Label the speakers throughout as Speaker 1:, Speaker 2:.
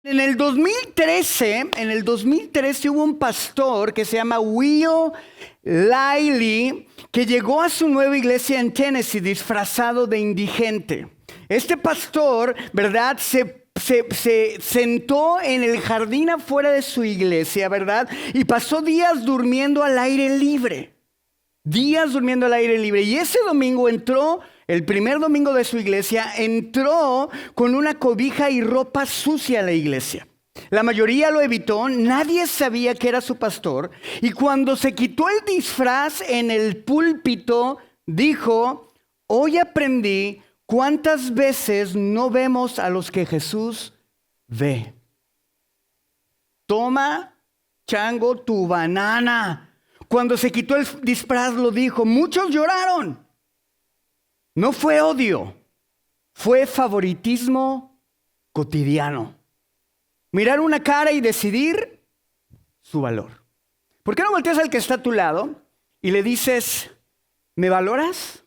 Speaker 1: En el 2013 hubo un pastor que se llama Will Liley que llegó a su nueva iglesia en Tennessee disfrazado de indigente. Este pastor, ¿verdad?, se sentó en el jardín afuera de su iglesia, ¿verdad?, y pasó días durmiendo al aire libre. Días durmiendo al aire libre. Y ese domingo entró, el primer domingo de su iglesia, entró con una cobija y ropa sucia a la iglesia. La mayoría lo evitó, nadie sabía que era su pastor. Y cuando se quitó el disfraz en el púlpito, dijo: hoy aprendí cuántas veces no vemos a los que Jesús ve. Toma, chango, tu banana. Cuando se quitó el disfraz lo dijo. Muchos lloraron. No fue odio, fue favoritismo cotidiano. Mirar una cara y decidir su valor. ¿Por qué no volteas al que está a tu lado y le dices: ¿me valoras?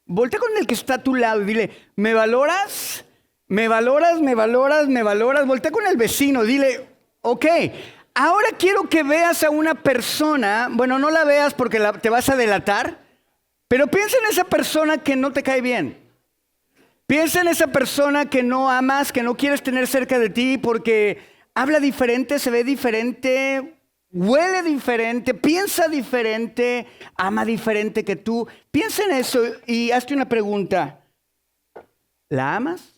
Speaker 1: Voltea con el que está a tu lado y dile: ¿me valoras? ¿Me valoras? ¿Me valoras? ¿Me valoras? Voltea con el vecino, dile: ok, ahora quiero que veas a una persona. Bueno, no la veas porque te vas a delatar, pero piensa en esa persona que no te cae bien. Piensa en esa persona que no amas, que no quieres tener cerca de ti porque habla diferente, se ve diferente, huele diferente, piensa diferente, ama diferente que tú. Piensa en eso y hazte una pregunta. ¿La amas?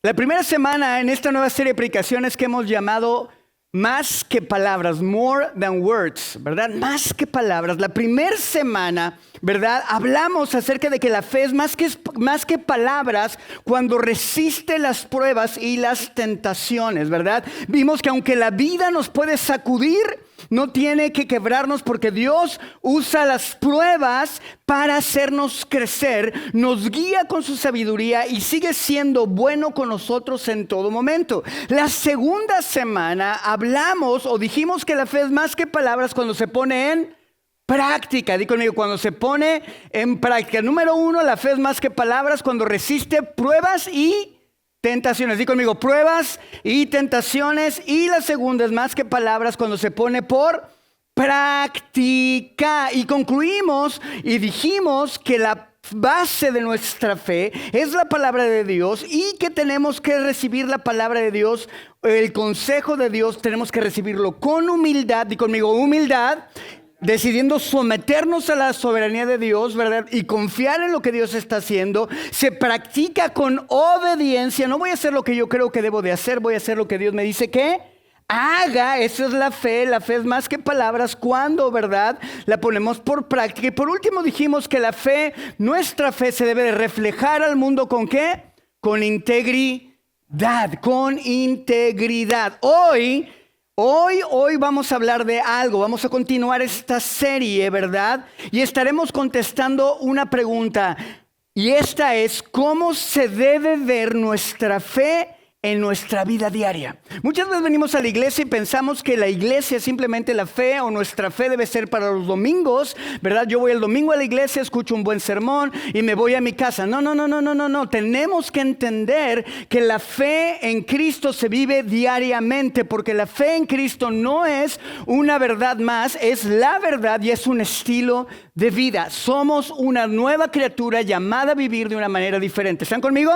Speaker 1: La primera semana en esta nueva serie de predicaciones que hemos llamado Más que palabras, more than words, ¿verdad? Más que palabras. La primera semana, ¿verdad?, hablamos acerca de que la fe es más que palabras cuando resiste las pruebas y las tentaciones, ¿verdad? Vimos que aunque la vida nos puede sacudir, no tiene que quebrarnos porque Dios usa las pruebas para hacernos crecer, nos guía con su sabiduría y sigue siendo bueno con nosotros en todo momento. La segunda semana hablamos o dijimos que la fe es más que palabras cuando se pone en práctica. Di conmigo: cuando se pone en práctica. Número 1, la fe es más que palabras cuando resiste pruebas y tentaciones. Di conmigo: pruebas y tentaciones. Y la segunda es más que palabras cuando se pone por práctica. Y concluimos y dijimos que la base de nuestra fe es la palabra de Dios y que tenemos que recibir la palabra de Dios, el consejo de Dios, tenemos que recibirlo con humildad. Di conmigo: humildad. Decidiendo someternos a la soberanía de Dios, ¿verdad? Y confiar en lo que Dios está haciendo. Se practica con obediencia. No voy a hacer lo que yo creo que debo de hacer, voy a hacer lo que Dios me dice que haga. Eso es la fe. La fe es más que palabras cuando, ¿verdad?, la ponemos por práctica. Y por último dijimos que la fe, nuestra fe se debe de reflejar al mundo ¿con qué? Con integridad. Con integridad. Hoy vamos a hablar de algo, vamos a continuar esta serie, ¿verdad? Y estaremos contestando una pregunta, y esta es: ¿cómo se debe ver nuestra fe en nuestra vida diaria? Muchas veces venimos a la iglesia y pensamos que la iglesia es simplemente la fe, o nuestra fe debe ser para los domingos, ¿verdad? Yo voy el domingo a la iglesia, escucho un buen sermón y me voy a mi casa. No. Tenemos que entender que la fe en Cristo se vive diariamente, porque la fe en Cristo no es una verdad más, es la verdad y es un estilo de vida. Somos una nueva criatura llamada a vivir de una manera diferente. ¿Están conmigo?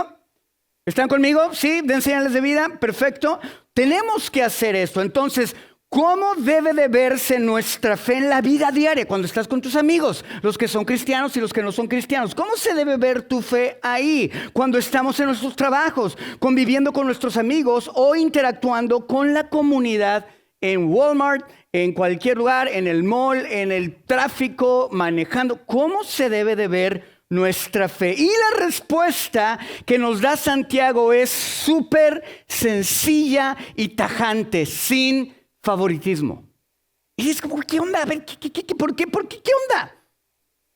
Speaker 1: ¿Están conmigo? ¿Sí? ¿Den señales de vida? Perfecto. Tenemos que hacer esto. Entonces, ¿cómo debe de verse nuestra fe en la vida diaria? Cuando estás con tus amigos, los que son cristianos y los que no son cristianos. ¿Cómo se debe ver tu fe ahí? Cuando estamos en nuestros trabajos, conviviendo con nuestros amigos o interactuando con la comunidad en Walmart, en cualquier lugar, en el mall, en el tráfico, manejando. ¿Cómo se debe de ver nuestra fe? Y la respuesta que nos da Santiago es súper sencilla y tajante, sin favoritismo. Y es como: ¿qué onda? A ver, ¿por qué? ¿Qué onda?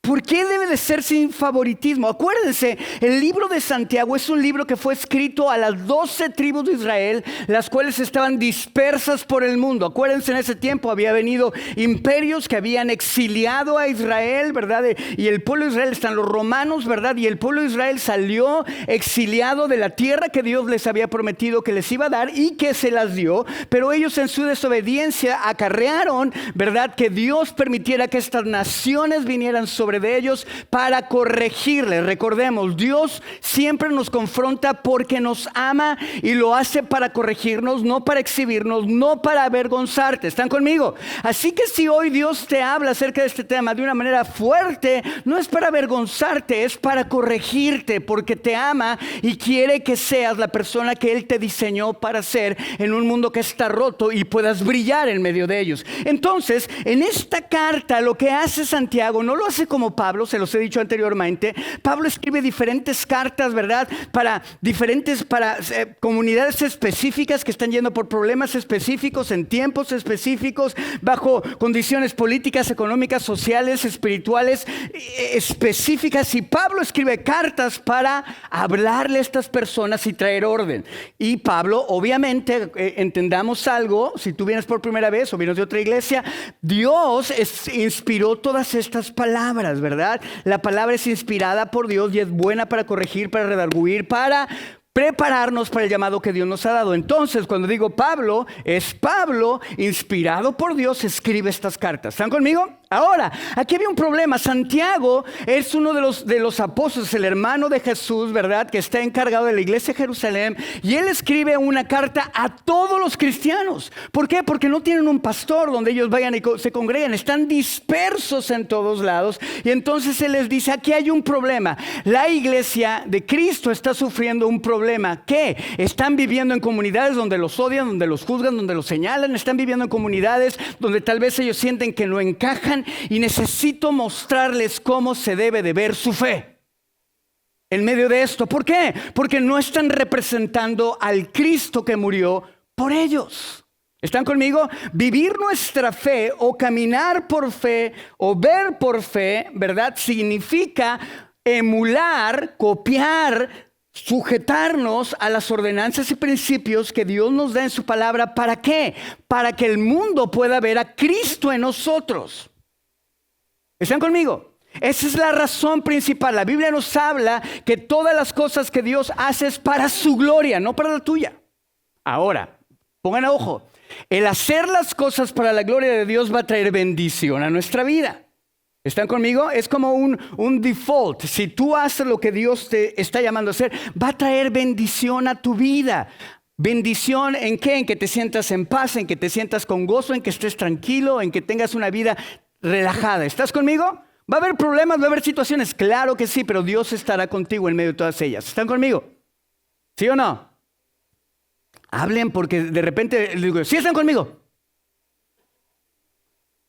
Speaker 1: ¿Por qué debe de ser sin favoritismo? Acuérdense, el libro de Santiago es un libro que fue escrito a las 12 tribus de Israel, las cuales estaban dispersas por el mundo. Acuérdense, en ese tiempo había venido imperios que habían exiliado a Israel, ¿verdad? Y el pueblo de Israel, están los romanos, ¿verdad? Y el pueblo de Israel salió exiliado de la tierra que Dios les había prometido que les iba a dar y que se las dio. Pero ellos en su desobediencia acarrearon, ¿verdad?, que Dios permitiera que estas naciones vinieran sobre de ellos para corregirles. Recordemos, Dios siempre nos confronta porque nos ama y lo hace para corregirnos, no para exhibirnos, no para avergonzarte. ¿Están conmigo? Así que si hoy Dios te habla acerca de este tema de una manera fuerte, no es para avergonzarte, es para corregirte, porque te ama y quiere que seas la persona que Él te diseñó para ser en un mundo que está roto y puedas brillar en medio de ellos. Entonces, en esta carta lo que hace Santiago no lo hace como Pablo, se los he dicho anteriormente. Pablo escribe diferentes cartas, ¿verdad? Para comunidades específicas que están yendo por problemas específicos, en tiempos específicos, bajo condiciones políticas, económicas, sociales, espirituales específicas. Y Pablo escribe cartas para hablarle a estas personas y traer orden. Y Pablo, obviamente, entendamos algo, si tú vienes por primera vez o vienes de otra iglesia, Dios inspiró todas estas palabras, ¿verdad? La palabra es inspirada por Dios y es buena para corregir, para redarguir, para prepararnos para el llamado que Dios nos ha dado. Entonces, cuando digo Pablo, es Pablo, inspirado por Dios, escribe estas cartas. ¿Están conmigo? Ahora, aquí había un problema. Santiago es uno de los apóstoles, el hermano de Jesús, ¿verdad?, que está encargado de la iglesia de Jerusalén, y él escribe una carta a todos los cristianos. ¿Por qué? Porque no tienen un pastor donde ellos vayan y se congreguen, están dispersos en todos lados, y entonces él les dice, aquí hay un problema. La iglesia de Cristo está sufriendo un problema. ¿Qué? Están viviendo en comunidades donde los odian, donde los juzgan, donde los señalan, están viviendo en comunidades donde tal vez ellos sienten que no encajan, y necesito mostrarles cómo se debe de ver su fe en medio de esto. ¿Por qué? Porque no están representando al Cristo que murió por ellos. ¿Están conmigo? Vivir nuestra fe o caminar por fe o ver por fe, ¿verdad?, significa emular, copiar, sujetarnos a las ordenanzas y principios que Dios nos da en su palabra. ¿Para qué? Para que el mundo pueda ver a Cristo en nosotros. ¿Están conmigo? Esa es la razón principal. La Biblia nos habla que todas las cosas que Dios hace es para su gloria, no para la tuya. Ahora, pongan ojo, el hacer las cosas para la gloria de Dios va a traer bendición a nuestra vida. ¿Están conmigo? Es como un default. Si tú haces lo que Dios te está llamando a hacer, va a traer bendición a tu vida. ¿Bendición en qué? En que te sientas en paz, en que te sientas con gozo, en que estés tranquilo, en que tengas una vida relajada. ¿Estás conmigo? ¿Va a haber problemas? ¿Va a haber situaciones? Claro que sí, pero Dios estará contigo en medio de todas ellas. ¿Están conmigo? ¿Sí o no? Hablen, porque de repente les digo, ¿sí están conmigo?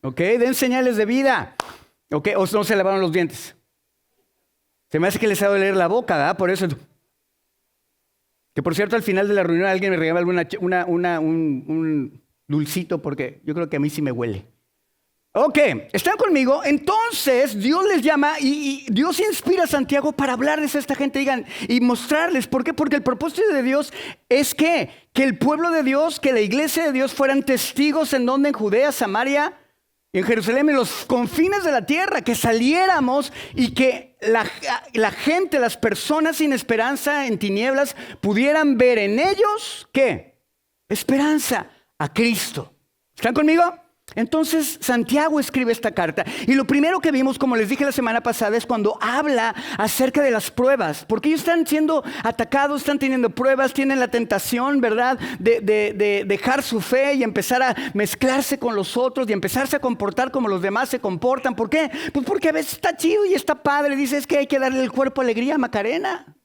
Speaker 1: Ok, den señales de vida. Ok, o no se lavaron los dientes. Se me hace que les ha de doler la boca, ¿verdad? Por eso. Que por cierto, al final de la reunión alguien me regalaba un dulcito, porque yo creo que a mí sí me huele. Ok, ¿están conmigo? Entonces Dios les llama y Dios inspira a Santiago para hablarles a esta gente, digan, y mostrarles. ¿Por qué? Porque el propósito de Dios es que el pueblo de Dios, que la iglesia de Dios fueran testigos en donde, en Judea, Samaria, en Jerusalén, en los confines de la tierra, que saliéramos y que la gente, las personas sin esperanza, en tinieblas, pudieran ver en ellos, ¿qué? Esperanza, a Cristo. ¿Están conmigo? Entonces Santiago escribe esta carta, y lo primero que vimos, como les dije la semana pasada, es cuando habla acerca de las pruebas, porque ellos están siendo atacados, están teniendo pruebas, tienen la tentación, ¿verdad?, de dejar su fe y empezar a mezclarse con los otros y empezarse a comportar como los demás se comportan. ¿Por qué? Pues porque a veces está chido y está padre, dice, es que hay que darle el cuerpo alegría a Macarena,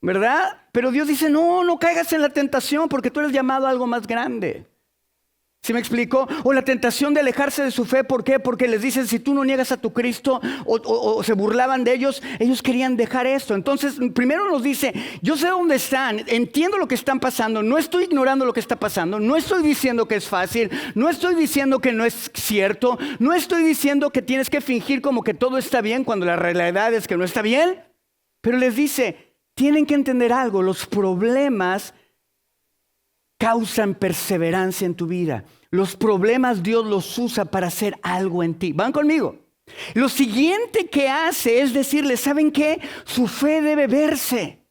Speaker 1: ¿verdad? Pero Dios dice, no caigas en la tentación, porque tú eres llamado a algo más grande. ¿Sí me explico? O la tentación de alejarse de su fe. ¿Por qué? Porque les dicen, si tú no niegas a tu Cristo, o se burlaban de ellos, ellos querían dejar esto. Entonces, primero nos dice, yo sé dónde están, entiendo lo que están pasando, no estoy ignorando lo que está pasando, no estoy diciendo que es fácil, no estoy diciendo que no es cierto, no estoy diciendo que tienes que fingir como que todo está bien cuando la realidad es que no está bien. Pero les dice, tienen que entender algo, los problemas causan perseverancia en tu vida. Los problemas Dios los usa para hacer algo en ti. ¿Van conmigo? Lo siguiente que hace es decirle, ¿saben qué? Su fe debe verse.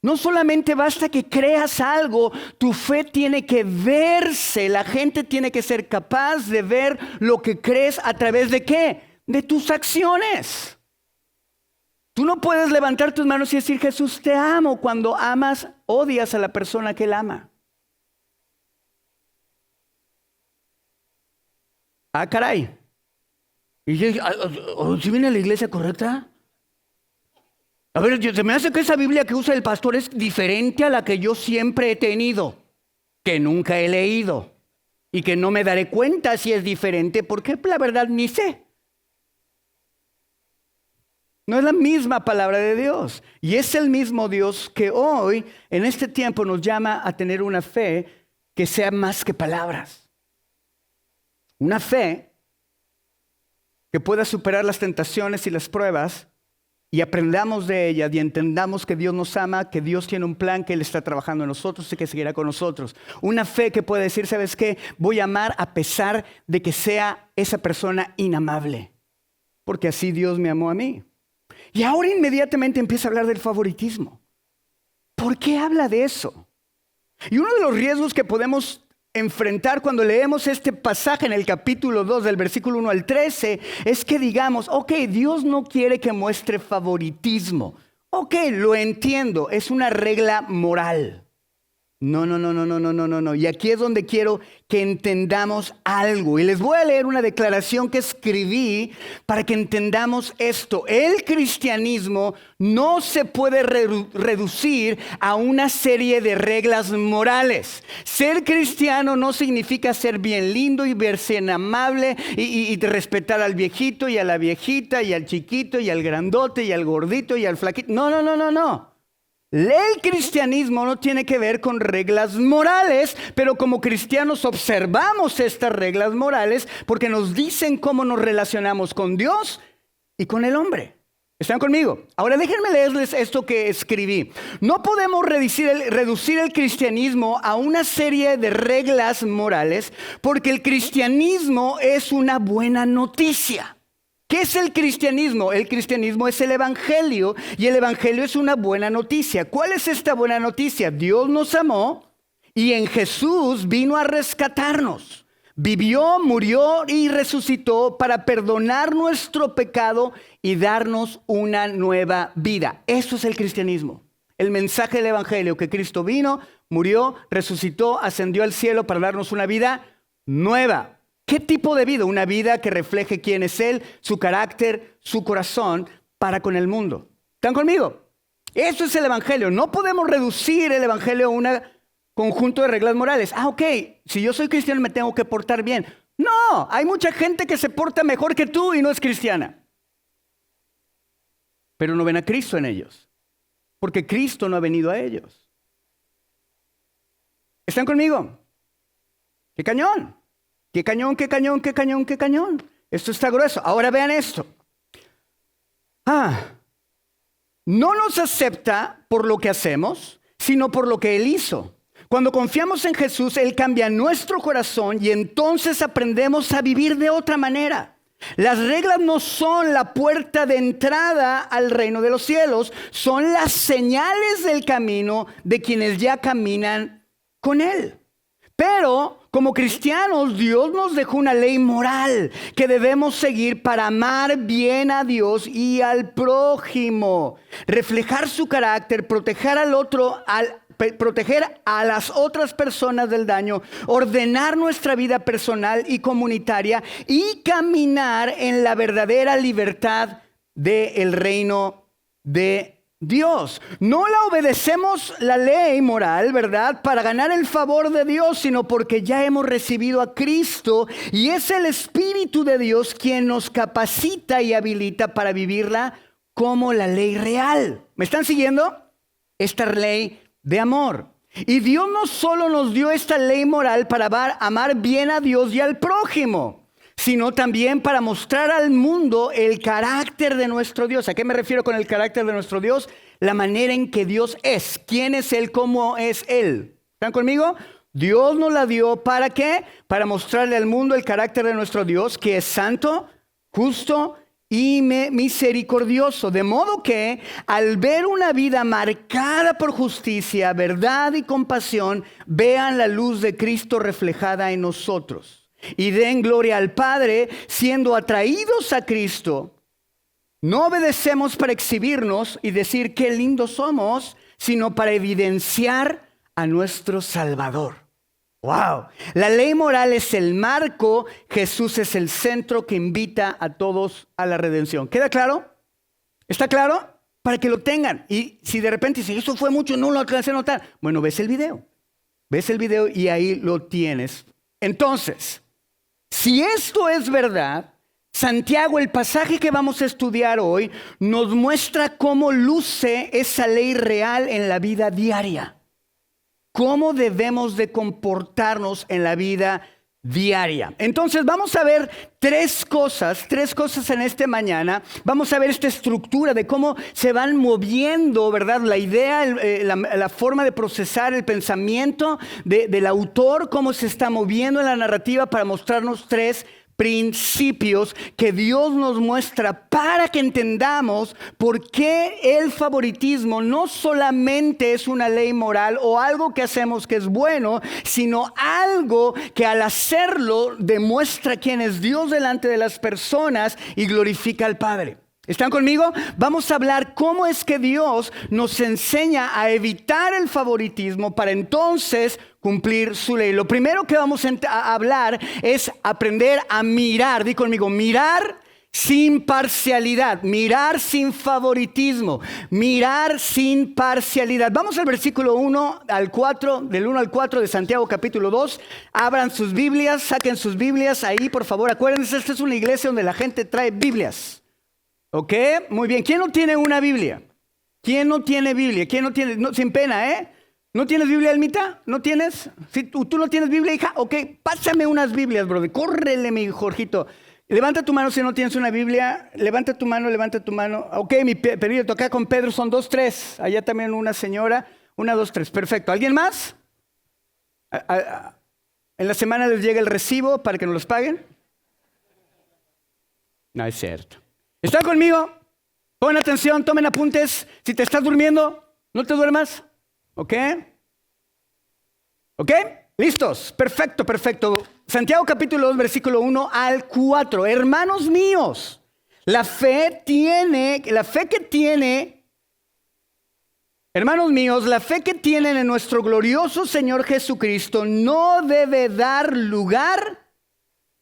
Speaker 1: No solamente basta que creas algo, tu fe tiene que verse. La gente tiene que ser capaz de ver lo que crees a través de ¿qué? De tus acciones. Tú no puedes levantar tus manos y decir, Jesús, te amo. Cuando amas, odias a la persona que él ama. Ah, caray. ¿Y si viene a la iglesia correcta? A ver, se me hace que esa Biblia que usa el pastor es diferente a la que yo siempre he tenido, que nunca he leído y que no me daré cuenta si es diferente, porque la verdad ni sé. No es la misma palabra de Dios. Y es el mismo Dios que hoy, en este tiempo, nos llama a tener una fe que sea más que palabras. Una fe que pueda superar las tentaciones y las pruebas y aprendamos de ellas y entendamos que Dios nos ama, que Dios tiene un plan, que Él está trabajando en nosotros y que seguirá con nosotros. Una fe que puede decir, ¿sabes qué? Voy a amar a pesar de que sea esa persona inamable, porque así Dios me amó a mí. Y ahora inmediatamente empieza a hablar del favoritismo. ¿Por qué habla de eso? Y uno de los riesgos que podemos enfrentar cuando leemos este pasaje en el capítulo 2 del versículo 1 al 13 es que digamos, ok, Dios no quiere que muestre favoritismo. Ok, lo entiendo, es una regla moral. No. Y aquí es donde quiero que entendamos algo. Y les voy a leer una declaración que escribí para que entendamos esto. El cristianismo no se puede reducir a una serie de reglas morales. Ser cristiano no significa ser bien lindo y verse en amable y respetar al viejito y a la viejita y al chiquito y al grandote y al gordito y al flaquito. No. El cristianismo no tiene que ver con reglas morales, pero como cristianos observamos estas reglas morales porque nos dicen cómo nos relacionamos con Dios y con el hombre. ¿Están conmigo? Ahora déjenme leerles esto que escribí. No podemos reducir el cristianismo a una serie de reglas morales porque el cristianismo es una buena noticia. ¿Qué es el cristianismo? El cristianismo es el evangelio y el evangelio es una buena noticia. ¿Cuál es esta buena noticia? Dios nos amó y en Jesús vino a rescatarnos. Vivió, murió y resucitó para perdonar nuestro pecado y darnos una nueva vida. Eso es el cristianismo. El mensaje del evangelio, que Cristo vino, murió, resucitó, ascendió al cielo para darnos una vida nueva. ¿Qué tipo de vida? Una vida que refleje quién es Él, su carácter, su corazón para con el mundo. ¿Están conmigo? Eso es el evangelio. No podemos reducir el evangelio a un conjunto de reglas morales. Ok, si yo soy cristiano me tengo que portar bien. No, hay mucha gente que se porta mejor que tú y no es cristiana. Pero no ven a Cristo en ellos, porque Cristo no ha venido a ellos. ¿Están conmigo? ¡Qué cañón! ¡Qué cañón! Esto está grueso. Ahora vean esto. No nos acepta por lo que hacemos, sino por lo que Él hizo. Cuando confiamos en Jesús, Él cambia nuestro corazón y entonces aprendemos a vivir de otra manera. Las reglas no son la puerta de entrada al reino de los cielos, son las señales del camino de quienes ya caminan con Él. Pero como cristianos, Dios nos dejó una ley moral que debemos seguir para amar bien a Dios y al prójimo, reflejar su carácter, proteger al otro, proteger a las otras personas del daño, ordenar nuestra vida personal y comunitaria y caminar en la verdadera libertad del reino de Dios. No la obedecemos la ley moral, ¿verdad? Para ganar el favor de Dios, sino porque ya hemos recibido a Cristo y es el Espíritu de Dios quien nos capacita y habilita para vivirla como la ley real. ¿Me están siguiendo? Esta ley de amor. Y Dios no solo nos dio esta ley moral para amar bien a Dios y al prójimo, sino también para mostrar al mundo el carácter de nuestro Dios. ¿A qué me refiero con el carácter de nuestro Dios? La manera en que Dios es. ¿Quién es Él? ¿Cómo es Él? ¿Están conmigo? Dios nos la dio, ¿para qué? Para mostrarle al mundo el carácter de nuestro Dios, que es santo, justo y misericordioso. De modo que al ver una vida marcada por justicia, verdad y compasión, vean la luz de Cristo reflejada en nosotros. Y den gloria al Padre, siendo atraídos a Cristo. No obedecemos para exhibirnos y decir qué lindos somos, sino para evidenciar a nuestro Salvador. ¡Wow! La ley moral es el marco, Jesús es el centro que invita a todos a la redención. ¿Queda claro? ¿Está claro? Para que lo tengan. Y si de repente dicen, eso fue mucho, no lo alcancé a notar. Bueno, ves el video. Ves el video y ahí lo tienes. Entonces, si esto es verdad, Santiago, el pasaje que vamos a estudiar hoy, nos muestra cómo luce esa ley real en la vida diaria. Cómo debemos de comportarnos en la vida diaria. Entonces vamos a ver tres cosas en esta mañana. Vamos a ver esta estructura de cómo se van moviendo, ¿verdad? La idea, la forma de procesar el pensamiento del autor, cómo se está moviendo en la narrativa para mostrarnos tres principios que Dios nos muestra para que entendamos por qué el favoritismo no solamente es una ley moral o algo que hacemos que es bueno, sino algo que al hacerlo demuestra quién es Dios delante de las personas y glorifica al Padre. ¿Están conmigo? Vamos a hablar cómo es que Dios nos enseña a evitar el favoritismo para entonces cumplir su ley. Lo primero que vamos a hablar es aprender a mirar. Di conmigo, mirar sin parcialidad, mirar sin favoritismo, mirar sin parcialidad. Vamos al versículo 1 al 4, del 1 al 4 de Santiago capítulo 2. Abran sus Biblias, saquen sus Biblias ahí, por favor. Acuérdense, esta es una iglesia donde la gente trae Biblias. ¿Ok? Muy bien. ¿Quién no tiene una Biblia? ¿Quién no tiene Biblia? ¿Quién no tiene? No, sin pena, ¿eh? ¿No tienes Biblia, Almita? ¿No tienes? Si tú no tienes Biblia, hija, ok, pásame unas Biblias, brother. Córrele, mi Jorgito. Levanta tu mano si no tienes una Biblia. Levanta tu mano, levanta tu mano. Ok, mi perito, acá con Pedro son 2, 3. Allá también una señora. 1, 2, 3. Perfecto. ¿Alguien más? ¿En la semana les llega el recibo para que nos los paguen? No es cierto. ¿Están conmigo? Pon atención, tomen apuntes. Si te estás durmiendo, no te duermas. ¿Ok? ¿Ok? ¿Listos? Perfecto, perfecto. Santiago capítulo 2, versículo 1 al 4. Hermanos míos, hermanos míos, la fe que tienen en nuestro glorioso Señor Jesucristo no debe dar lugar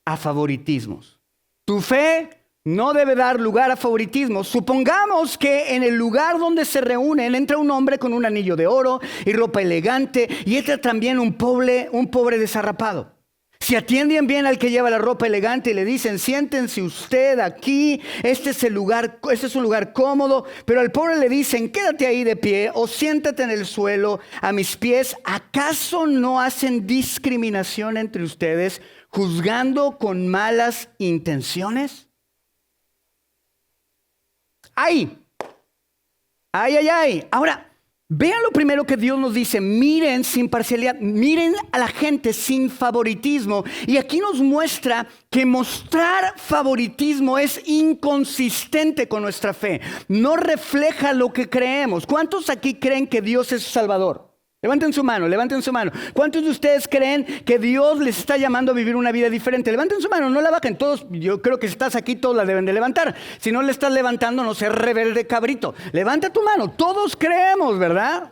Speaker 1: a favoritismos. Tu fe no debe dar lugar a favoritismo. Supongamos que en el lugar donde se reúnen entra un hombre con un anillo de oro y ropa elegante y entra también un pobre desarrapado. Si atienden bien al que lleva la ropa elegante y le dicen, siéntense usted aquí, este es un lugar cómodo, pero al pobre le dicen, quédate ahí de pie o siéntate en el suelo a mis pies, ¿acaso no hacen discriminación entre ustedes, juzgando con malas intenciones? ¡Ay! Ahora, vean lo primero que Dios nos dice. Miren sin parcialidad, miren a la gente sin favoritismo. Y aquí nos muestra que mostrar favoritismo es inconsistente con nuestra fe. No refleja lo que creemos. ¿Cuántos aquí creen que Dios es su Salvador? Levanten su mano, levanten su mano. ¿Cuántos de ustedes creen que Dios les está llamando a vivir una vida diferente? Levanten su mano, no la bajen. Todos, yo creo que si estás aquí, todos la deben de levantar. Si no le estás levantando, no seas rebelde cabrito. Levanta tu mano. Todos creemos, ¿verdad?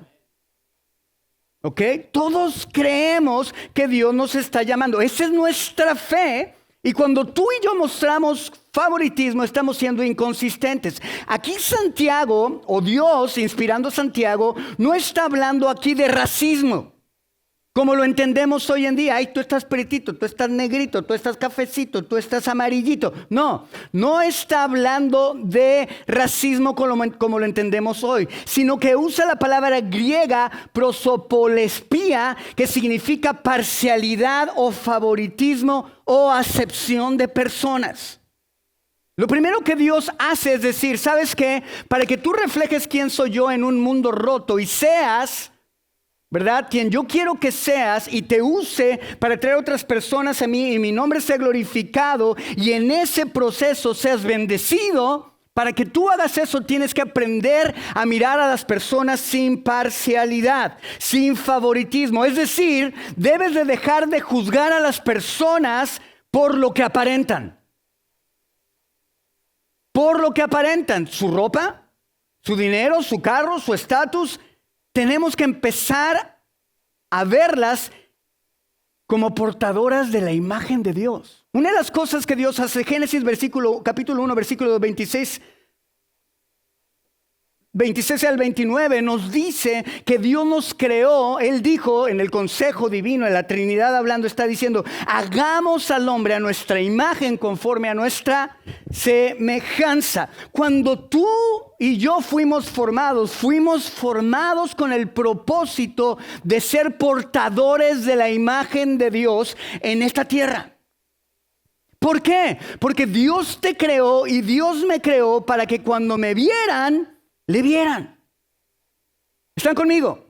Speaker 1: ¿Ok? Todos creemos que Dios nos está llamando. Esa es nuestra fe. Y cuando tú y yo mostramos favoritismo, estamos siendo inconsistentes. Aquí Santiago, o Dios inspirando a Santiago, no está hablando aquí de racismo, como lo entendemos hoy en día. Ay, tú estás pretito, tú estás negrito, tú estás cafecito, tú estás amarillito. No, no está hablando de racismo como lo entendemos hoy, sino que usa la palabra griega prosopolespía, que significa parcialidad o favoritismo o acepción de personas. Lo primero que Dios hace es decir, ¿sabes qué? Para que tú reflejes quién soy yo en un mundo roto y seas, ¿verdad?, quien yo quiero que seas, y te use para traer otras personas a mí y mi nombre sea glorificado, y en ese proceso seas bendecido. Para que tú hagas eso tienes que aprender a mirar a las personas sin parcialidad, sin favoritismo. Es decir, debes de dejar de juzgar a las personas por lo que aparentan. Por lo que aparentan, su ropa, su dinero, su carro, su estatus. Tenemos que empezar a verlas como portadoras de la imagen de Dios. Una de las cosas que Dios hace, Génesis capítulo 1, versículo 26 al 29, nos dice que Dios nos creó. Él dijo en el consejo divino, en la Trinidad hablando, está diciendo, hagamos al hombre a nuestra imagen conforme a nuestra semejanza. Cuando tú y yo fuimos formados con el propósito de ser portadores de la imagen de Dios en esta tierra. ¿Por qué? Porque Dios te creó y Dios me creó para que cuando me vieran, le vieran. ¿Están conmigo?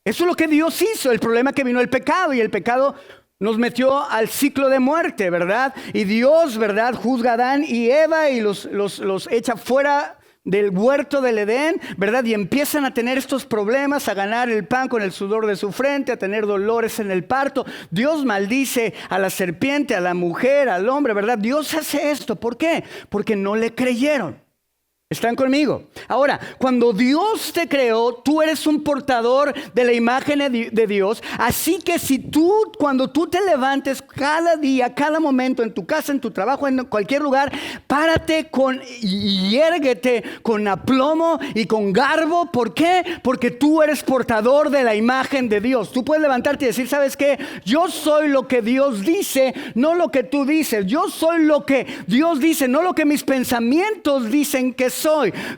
Speaker 1: Eso es lo que Dios hizo. El problema es que vino el pecado, y el pecado nos metió al ciclo de muerte, ¿verdad? Y Dios, ¿verdad?, juzga a Adán y Eva y los echa fuera del huerto del Edén, ¿verdad? Y empiezan a tener estos problemas, a ganar el pan con el sudor de su frente, a tener dolores en el parto. Dios maldice a la serpiente, a la mujer, al hombre, ¿verdad? Dios hace esto. ¿Por qué? Porque no le creyeron. ¿Están conmigo? Ahora, cuando Dios te creó, tú eres un portador de la imagen de Dios. Así que cuando tú te levantes cada día, cada momento, en tu casa, en tu trabajo, en cualquier lugar, párate y érguete con aplomo y con garbo. ¿Por qué? Porque tú eres portador de la imagen de Dios. Tú puedes levantarte y decir, ¿sabes qué? Yo soy lo que Dios dice, no lo que tú dices. Yo soy lo que Dios dice, no lo que mis pensamientos dicen que soy.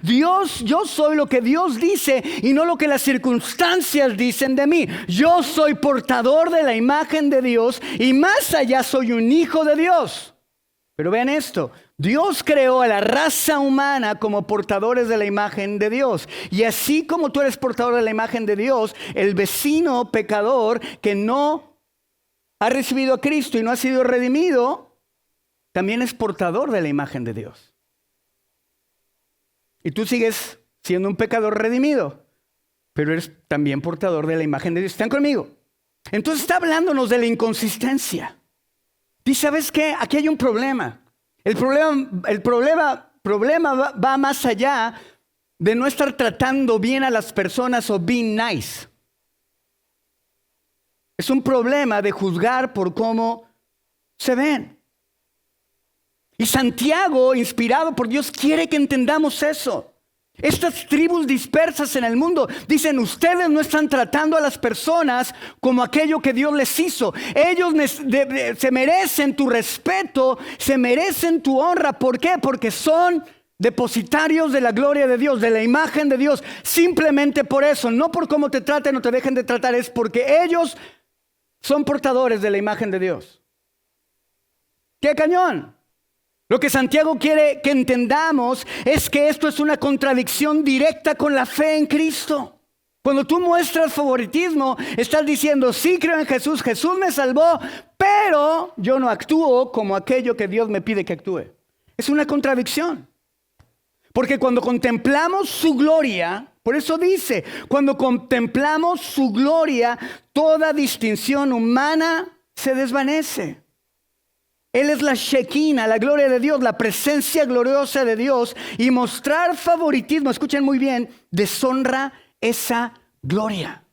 Speaker 1: Yo soy lo que Dios dice y no lo que las circunstancias dicen de mí. Yo soy portador de la imagen de Dios y más allá soy un hijo de Dios. Pero vean esto, Dios creó a la raza humana como portadores de la imagen de Dios. Y así como tú eres portador de la imagen de Dios, el vecino pecador que no ha recibido a Cristo y no ha sido redimido, también es portador de la imagen de Dios. Y tú sigues siendo un pecador redimido, pero eres también portador de la imagen de Dios. ¿Están conmigo? Entonces está hablándonos de la inconsistencia. Y ¿sabes qué? Aquí hay un problema. El problema va más allá de no estar tratando bien a las personas o being nice. Es un problema de juzgar por cómo se ven. Y Santiago, inspirado por Dios, quiere que entendamos eso. Estas tribus dispersas en el mundo dicen, ustedes no están tratando a las personas como aquello que Dios les hizo. Ellos se merecen tu respeto, se merecen tu honra. ¿Por qué? Porque son depositarios de la gloria de Dios, de la imagen de Dios. Simplemente por eso, no por cómo te traten o te dejen de tratar, es porque ellos son portadores de la imagen de Dios. ¡Qué cañón! Lo que Santiago quiere que entendamos es que esto es una contradicción directa con la fe en Cristo. Cuando tú muestras favoritismo, estás diciendo, sí creo en Jesús, Jesús me salvó, pero yo no actúo como aquello que Dios me pide que actúe. Es una contradicción. Porque cuando contemplamos su gloria, por eso dice, cuando contemplamos su gloria, toda distinción humana se desvanece. Él es la Shekinah, la gloria de Dios, la presencia gloriosa de Dios. Y mostrar favoritismo, escuchen muy bien, deshonra esa gloria.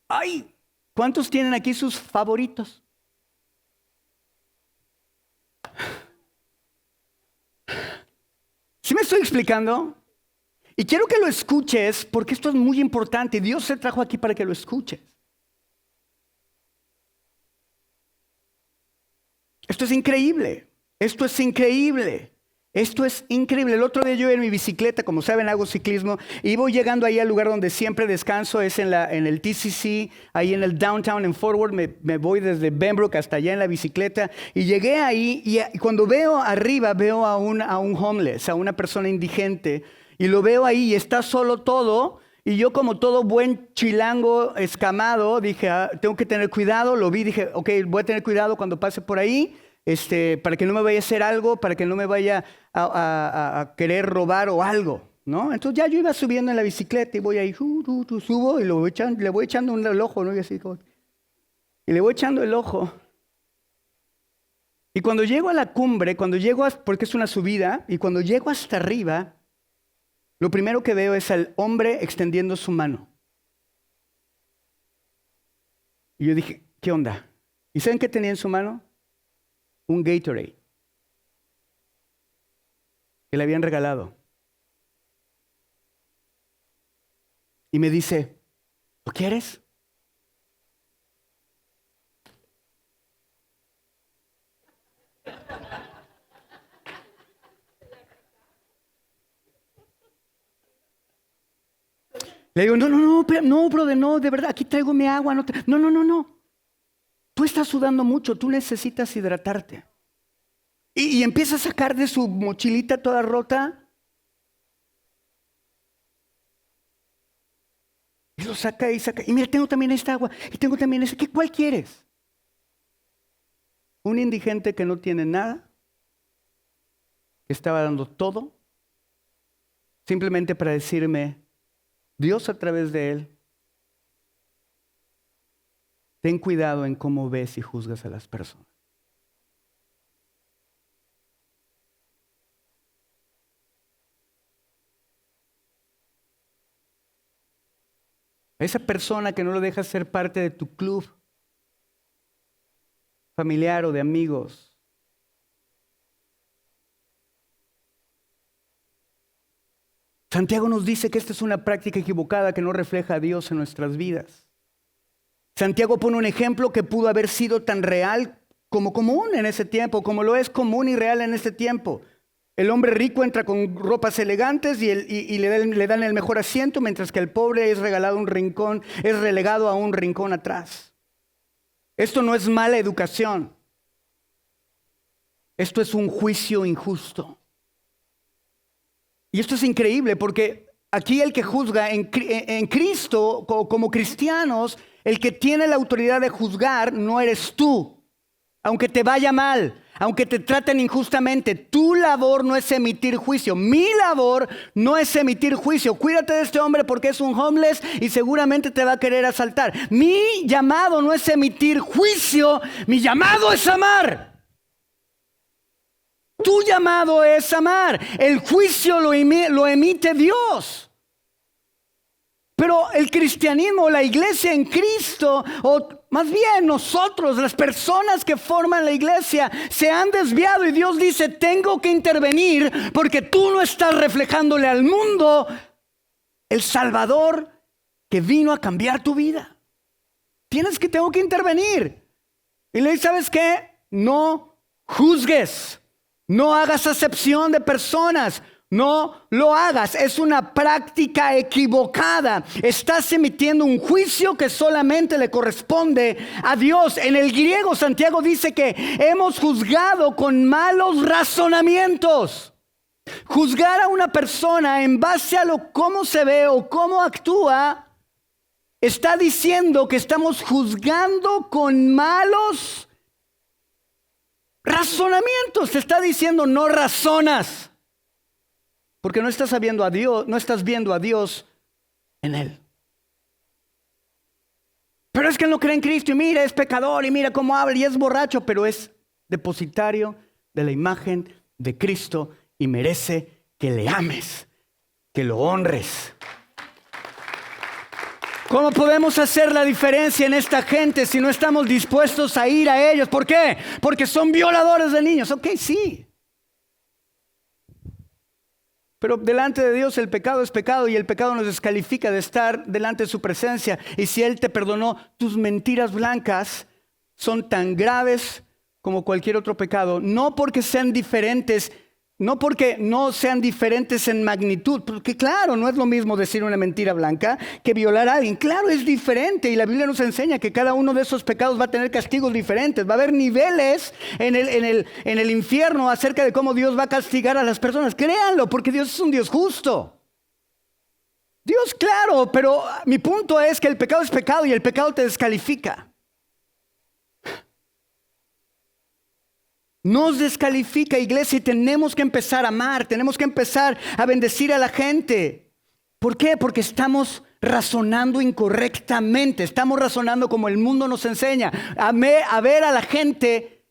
Speaker 1: Ay, ¿cuántos tienen aquí sus favoritos? ¿Sí me estoy explicando? Y quiero que lo escuches porque esto es muy importante. Dios se trajo aquí para que lo escuches. Esto es increíble. Esto es increíble. Esto es increíble. El otro día yo en mi bicicleta, como saben, hago ciclismo y voy llegando ahí al lugar donde siempre descanso, es en el TCC, ahí en el downtown, en Forward. Me voy desde Benbrook hasta allá en la bicicleta y llegué ahí y cuando veo arriba veo a un homeless, a una persona indigente y lo veo ahí y está solo todo y yo como todo buen chilango escamado dije, tengo que tener cuidado, lo vi, dije, ok, voy a tener cuidado cuando pase por ahí. Para que no me vaya a hacer algo, para que no me vaya a querer robar o algo, ¿no? Entonces ya yo iba subiendo en la bicicleta y voy ahí, subo y le voy echando el ojo, ¿no? Y le voy echando el ojo. Y cuando llego a la cumbre, porque es una subida, y cuando llego hasta arriba, lo primero que veo es al hombre extendiendo su mano. Y yo dije, ¿qué onda? ¿Y saben qué tenía en su mano? Un Gatorade que le habían regalado. Y me dice, ¿lo quieres? Le digo, no, brother, no, de verdad, aquí traigo mi agua. No. Tú estás sudando mucho, tú necesitas hidratarte. Y empieza a sacar de su mochilita toda rota. Y lo saca y saca. Y mira, tengo también esta agua. Y tengo también esta. ¿Cuál quieres? Un indigente que no tiene nada. Que estaba dando todo. Simplemente para decirme, Dios a través de él, ten cuidado en cómo ves y juzgas a las personas. Esa persona que no lo dejas ser parte de tu club familiar o de amigos. Santiago nos dice que esta es una práctica equivocada que no refleja a Dios en nuestras vidas. Santiago pone un ejemplo que pudo haber sido tan real como común en ese tiempo, como lo es común y real en este tiempo. El hombre rico entra con ropas elegantes y le dan el mejor asiento, mientras que el pobre es regalado un rincón, es relegado a un rincón atrás. Esto no es mala educación. Esto es un juicio injusto. Y esto es increíble porque aquí el que juzga en Cristo, como cristianos, el que tiene la autoridad de juzgar no eres tú. Aunque te vaya mal, aunque te traten injustamente, tu labor no es emitir juicio. Mi labor no es emitir juicio. Cuídate de este hombre porque es un homeless y seguramente te va a querer asaltar. Mi llamado no es emitir juicio, mi llamado es amar. Tu llamado es amar. El juicio lo emite Dios. Pero el cristianismo, la iglesia en Cristo, o más bien nosotros, las personas que forman la iglesia, se han desviado y Dios dice, tengo que intervenir porque tú no estás reflejándole al mundo el Salvador que vino a cambiar tu vida. Tengo que intervenir. Y le dice, ¿sabes qué? No juzgues, no hagas acepción de personas. No lo hagas, es una práctica equivocada. Estás emitiendo un juicio que solamente le corresponde a Dios. En el griego, Santiago dice que hemos juzgado con malos razonamientos. Juzgar a una persona en base a cómo se ve o cómo actúa, está diciendo que estamos juzgando con malos razonamientos. Te está diciendo no razonas. Porque no estás viendo a Dios en él. Pero es que él no cree en Cristo y mira, es pecador y mira cómo habla y es borracho, pero es depositario de la imagen de Cristo y merece que le ames, que lo honres. ¿Cómo podemos hacer la diferencia en esta gente si no estamos dispuestos a ir a ellos? ¿Por qué? Porque son violadores de niños. Ok, sí. Pero delante de Dios el pecado es pecado y el pecado nos descalifica de estar delante de su presencia. Y si Él te perdonó, tus mentiras blancas son tan graves como cualquier otro pecado. No porque sean diferentes, no porque no sean diferentes en magnitud, porque claro, no es lo mismo decir una mentira blanca que violar a alguien. Claro, es diferente y la Biblia nos enseña que cada uno de esos pecados va a tener castigos diferentes. Va a haber niveles en el infierno acerca de cómo Dios va a castigar a las personas. Créanlo, porque Dios es un Dios justo. Dios, claro, pero mi punto es que el pecado es pecado y el pecado te descalifica. Nos descalifica, iglesia, y tenemos que empezar a amar, tenemos que empezar a bendecir a la gente. ¿Por qué? Porque estamos razonando incorrectamente, estamos razonando como el mundo nos enseña, a ver a la gente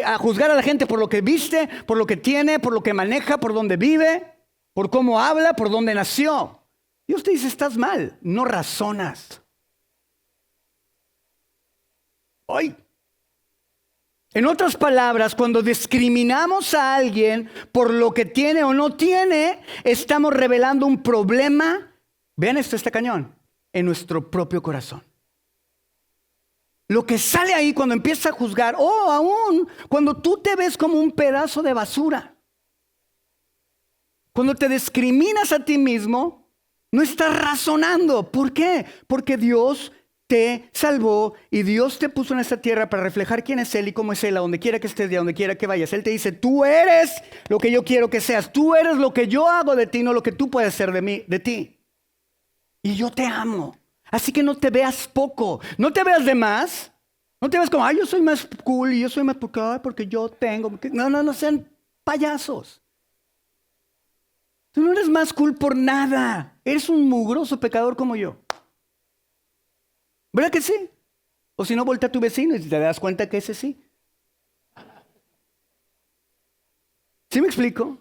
Speaker 1: a juzgar a la gente por lo que viste, por lo que tiene, por lo que maneja, por donde vive, por cómo habla, por dónde nació. Dios te dice, estás mal, no razonas. ¡Ay! En otras palabras, cuando discriminamos a alguien por lo que tiene o no tiene, estamos revelando un problema, vean esto, está cañón, en nuestro propio corazón. Lo que sale ahí cuando empieza a juzgar, o aún cuando tú te ves como un pedazo de basura, cuando te discriminas a ti mismo, no estás razonando. ¿Por qué? Porque Dios te salvó y Dios te puso en esta tierra para reflejar quién es Él y cómo es Él, a donde quiera que estés y a donde quiera que vayas. Él te dice, tú eres lo que yo quiero que seas, tú eres lo que yo hago de ti, no lo que tú puedes ser de ti. Y yo te amo. Así que no te veas poco, no te veas de más, no te veas como, yo soy más cool y yo soy más porque yo tengo. No sean payasos. Tú no eres más cool por nada, eres un mugroso pecador como yo. ¿Verdad que sí? O si no, voltea a tu vecino y te das cuenta que ese sí. ¿Sí me explico?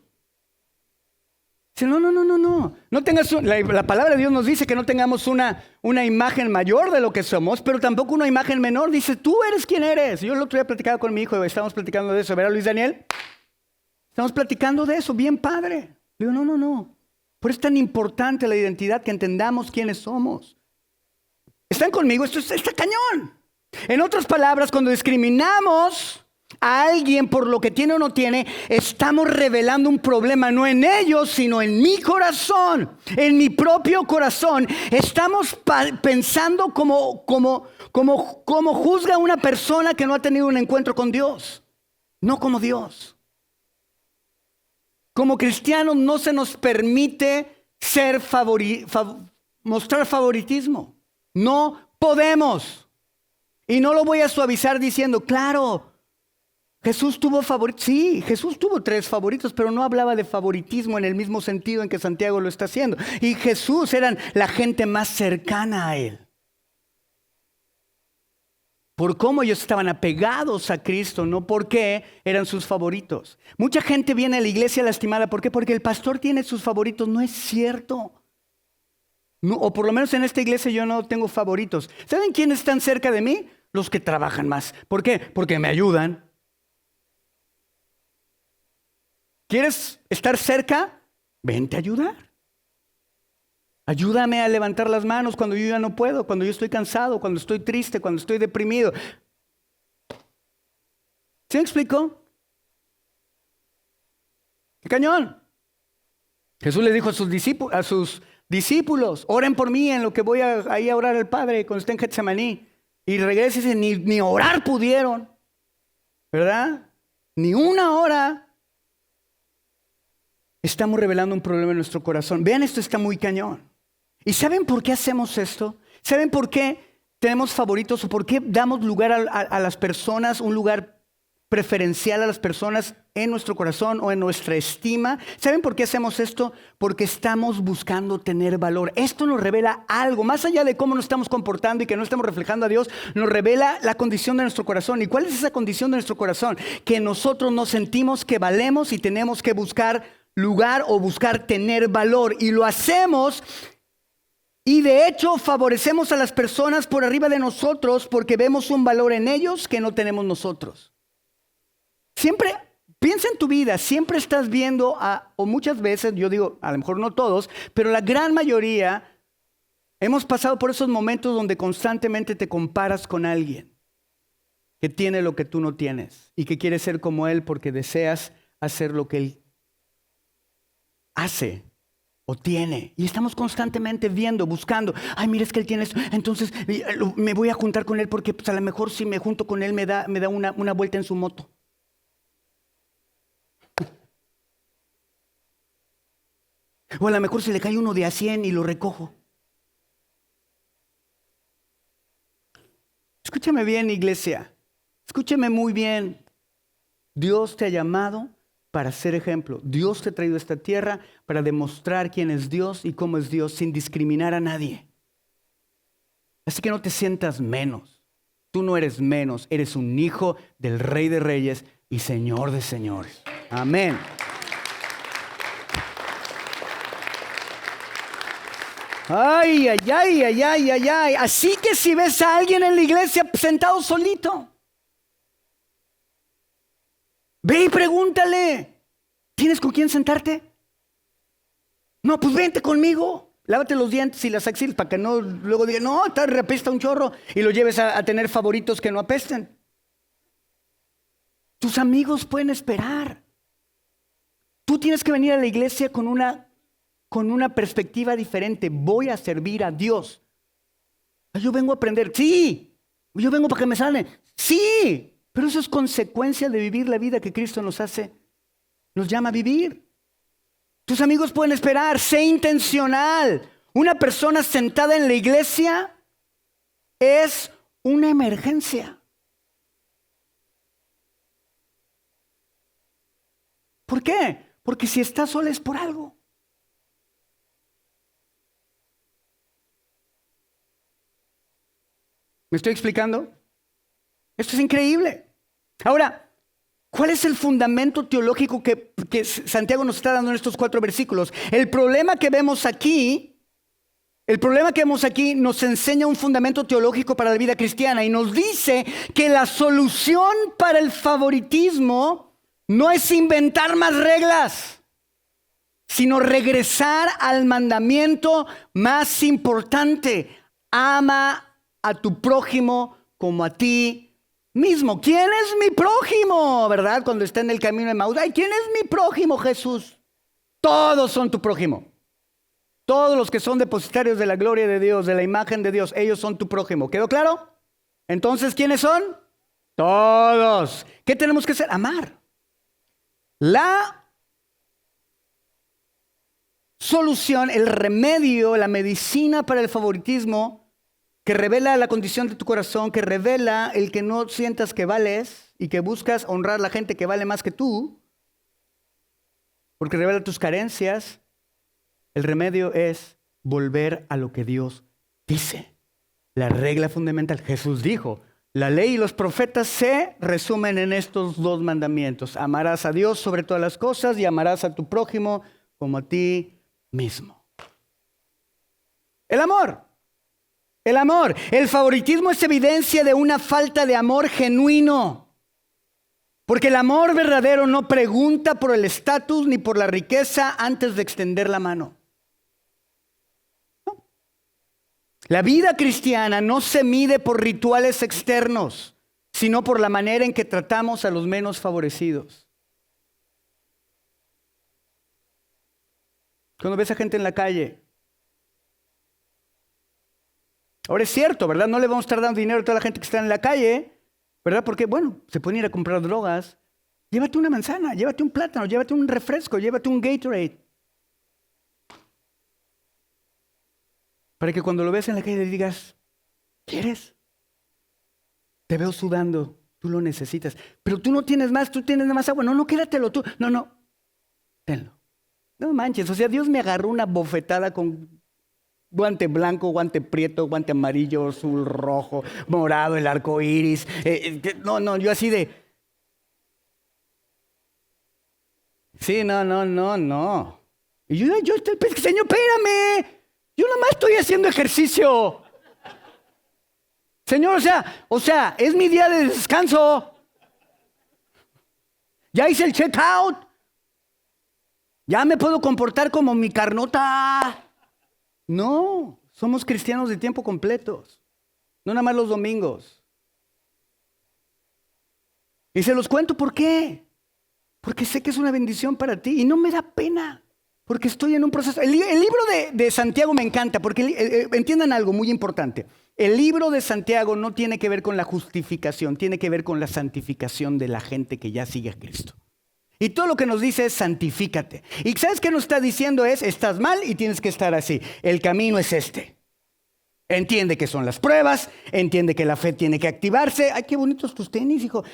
Speaker 1: Dice, no. No tengas la palabra de Dios nos dice que no tengamos una imagen mayor de lo que somos, pero tampoco una imagen menor. Dice, tú eres quien eres. Yo el otro día platicaba con mi hijo, estábamos platicando de eso. ¿Verdad, Luis Daniel? Estamos platicando de eso, bien padre. Le digo, no. Por eso es tan importante la identidad, que entendamos quiénes somos. ¿Están conmigo? Esto está cañón. En otras palabras, cuando discriminamos a alguien por lo que tiene o no tiene, estamos revelando un problema, no en ellos, sino en mi corazón, en mi propio corazón. Estamos pensando como juzga una persona que no ha tenido un encuentro con Dios, no como Dios. Como cristianos no se nos permite mostrar favoritismo. No podemos. Y no lo voy a suavizar diciendo, claro, Jesús tuvo favoritos. Sí, Jesús tuvo 3 favoritos, pero no hablaba de favoritismo en el mismo sentido en que Santiago lo está haciendo. Y Jesús eran la gente más cercana a Él. Por cómo ellos estaban apegados a Cristo, no porque eran sus favoritos. Mucha gente viene a la iglesia lastimada. ¿Por qué? Porque el pastor tiene sus favoritos. No es cierto. No, o por lo menos en esta iglesia yo no tengo favoritos. ¿Saben quiénes están cerca de mí? Los que trabajan más. ¿Por qué? Porque me ayudan. ¿Quieres estar cerca? Vente a ayudar. Ayúdame a levantar las manos cuando yo ya no puedo, cuando yo estoy cansado, cuando estoy triste, cuando estoy deprimido. ¿Sí me explico? ¡Qué cañón! Jesús le dijo a sus discípulos, oren por mí en lo que voy ahí a orar al Padre cuando esté en Getsemaní. Y regresen, ni orar pudieron, ¿verdad? Ni una hora. Estamos revelando un problema en nuestro corazón. Vean, esto está muy cañón. ¿Y saben por qué hacemos esto? ¿Saben por qué tenemos favoritos o por qué damos lugar a las personas, un lugar preferencial a las personas en nuestro corazón o en nuestra estima? ¿Saben por qué hacemos esto? Porque estamos buscando tener valor. Esto nos revela algo, más allá de cómo nos estamos comportando y que no estamos reflejando a Dios, nos revela la condición de nuestro corazón. ¿Y cuál es esa condición de nuestro corazón? Que nosotros nos sentimos que valemos y tenemos que buscar lugar o buscar tener valor. Y lo hacemos y de hecho favorecemos a las personas por arriba de nosotros porque vemos un valor en ellos que no tenemos nosotros. Siempre Piensa en tu vida, siempre estás viendo, o muchas veces, yo digo, a lo mejor no todos, pero la gran mayoría hemos pasado por esos momentos donde constantemente te comparas con alguien que tiene lo que tú no tienes y que quiere ser como él porque deseas hacer lo que él hace o tiene. Y estamos constantemente viendo, buscando. Ay, mira, es que él tiene esto. Entonces me voy a juntar con él porque pues, a lo mejor si me junto con él me da una vuelta en su moto. O a lo mejor se le cae uno de a 100 y lo recojo. Escúchame bien, iglesia. Escúchame muy bien. Dios te ha llamado para ser ejemplo. Dios te ha traído a esta tierra para demostrar quién es Dios y cómo es Dios sin discriminar a nadie. Así que no te sientas menos. Tú no eres menos. Eres un hijo del Rey de Reyes y Señor de Señores. Amén. Ay, ay, ay, ay, ay, ay, ay. Así que si ves a alguien en la iglesia sentado solito, ve y pregúntale, ¿tienes con quién sentarte? No, pues vente conmigo. Lávate los dientes y las axilas para que no luego digan, no, apesta un chorro y lo lleves a tener favoritos que no apesten. Tus amigos pueden esperar. Tú tienes que venir a la iglesia con una perspectiva diferente. Voy a servir a Dios. Yo vengo a aprender. Sí. Yo vengo para que me sane. Sí. Pero eso es consecuencia de vivir la vida que Cristo nos llama a vivir. Tus amigos pueden esperar. Sé intencional. Una persona sentada en la iglesia es una emergencia. ¿Por qué? Porque si estás sola es por algo. ¿Me estoy explicando? Esto es increíble. Ahora, ¿cuál es el fundamento teológico que Santiago nos está dando en estos 4 versículos? El problema que vemos aquí nos enseña un fundamento teológico para la vida cristiana y nos dice que la solución para el favoritismo no es inventar más reglas, sino regresar al mandamiento más importante. Ama a tu prójimo como a ti mismo. ¿Quién es mi prójimo? ¿Verdad? Cuando está en el camino de Maús. Ay, ¿quién es mi prójimo, Jesús? Todos son tu prójimo. Todos los que son depositarios de la gloria de Dios, de la imagen de Dios, ellos son tu prójimo. ¿Quedó claro? Entonces, ¿quiénes son? Todos. ¿Qué tenemos que hacer? Amar. La solución, el remedio, la medicina para el favoritismo que revela la condición de tu corazón, que revela el que no sientas que vales y que buscas honrar a la gente que vale más que tú, porque revela tus carencias. El remedio es volver a lo que Dios dice. La regla fundamental. Jesús dijo, la ley y los profetas se resumen en estos 2 mandamientos. Amarás a Dios sobre todas las cosas y amarás a tu prójimo como a ti mismo. El amor. El amor. El favoritismo es evidencia de una falta de amor genuino. Porque el amor verdadero no pregunta por el estatus ni por la riqueza antes de extender la mano. No. La vida cristiana no se mide por rituales externos, sino por la manera en que tratamos a los menos favorecidos. Cuando ves a gente en la calle, ahora es cierto, ¿verdad? No le vamos a estar dando dinero a toda la gente que está en la calle, ¿verdad? Porque, bueno, se pueden ir a comprar drogas. Llévate una manzana, llévate un plátano, llévate un refresco, llévate un Gatorade. Para que cuando lo veas en la calle le digas, ¿quieres? Te veo sudando, tú lo necesitas. Pero tú no tienes más, tú tienes más agua. No, quédatelo tú. No, tenlo. No manches, o sea, Dios me agarró una bofetada con guante blanco, guante prieto, guante amarillo, azul, rojo, morado, el arco iris. Yo así de... Sí, no. Y yo estoy, Señor, espérame. Yo nomás estoy haciendo ejercicio. Señor, o sea, es mi día de descanso. Ya hice el checkout. Ya me puedo comportar como mi carnota. No, somos cristianos de tiempo completo. No nada más los domingos. Y se los cuento ¿por qué? Porque sé que es una bendición para ti y no me da pena. Porque estoy en un proceso. El libro de Santiago me encanta, porque entiendan algo muy importante. El libro de Santiago no tiene que ver con la justificación, tiene que ver con la santificación de la gente que ya sigue a Cristo. Y todo lo que nos dice es santifícate. Y ¿sabes qué nos está diciendo? Estás mal y tienes que estar así. El camino es este. Entiende que son las pruebas, entiende que la fe tiene que activarse. Ay, qué bonitos tus tenis, hijo.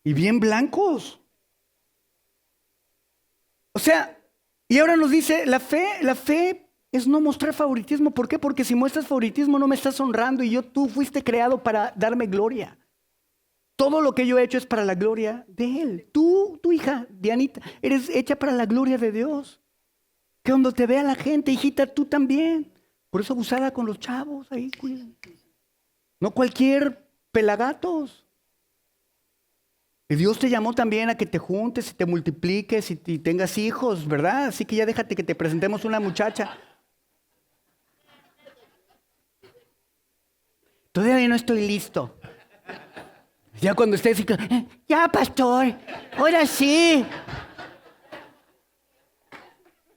Speaker 1: Y bien blancos. O sea, y ahora nos dice, la fe es no mostrar favoritismo. ¿Por qué? Porque si muestras favoritismo no me estás honrando y tú fuiste creado para darme gloria. Todo lo que yo he hecho es para la gloria de Él. Tú, tu hija, Dianita, eres hecha para la gloria de Dios. Que cuando te vea la gente, hijita, tú también. Por eso abusada con los chavos, ahí cuiden. No cualquier pelagatos. Y Dios te llamó también a que te juntes y te multipliques y tengas hijos, ¿verdad? Así que ya déjate que te presentemos una muchacha. Todavía no estoy listo. Ya cuando estés, ya pastor, ahora sí.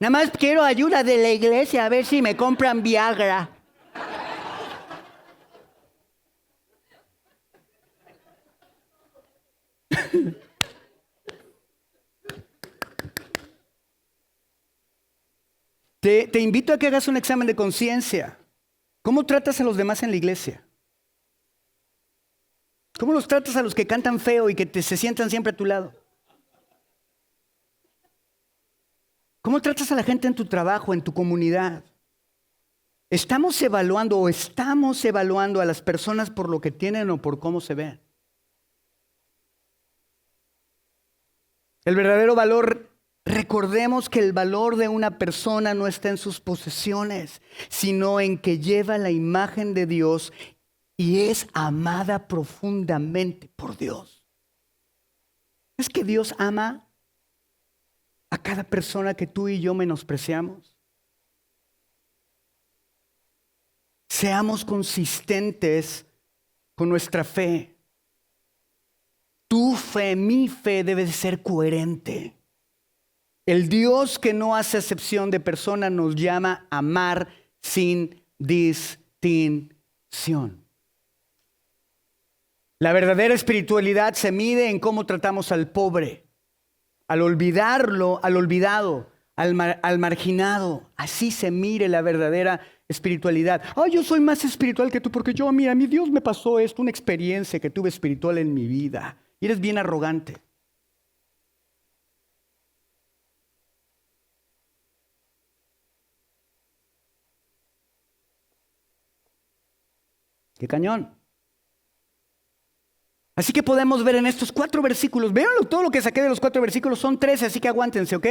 Speaker 1: Nada más quiero ayuda de la iglesia a ver si me compran Viagra. Te invito a que hagas un examen de conciencia. ¿Cómo tratas a los demás en la iglesia? ¿Cómo los tratas a los que cantan feo y que se sientan siempre a tu lado? ¿Cómo tratas a la gente en tu trabajo, en tu comunidad? ¿Estamos evaluando a las personas por lo que tienen o por cómo se ven? El verdadero valor, recordemos que el valor de una persona no está en sus posesiones, sino en que lleva la imagen de Dios y es amada profundamente por Dios. ¿Es que Dios ama a cada persona que tú y yo menospreciamos? Seamos consistentes con nuestra fe. Tu fe, mi fe debe de ser coherente. El Dios que no hace acepción de persona nos llama a amar sin distinción. La verdadera espiritualidad se mide en cómo tratamos al pobre, al olvidado, al marginado. Así se mire la verdadera espiritualidad. Ay, yo soy más espiritual que tú porque mira, mi Dios me pasó esto, una experiencia que tuve espiritual en mi vida. Y eres bien arrogante. ¡Qué cañón! Así que podemos ver en estos 4 versículos, vean todo lo que saqué de los 4 versículos, son 13, así que aguántense, ¿ok?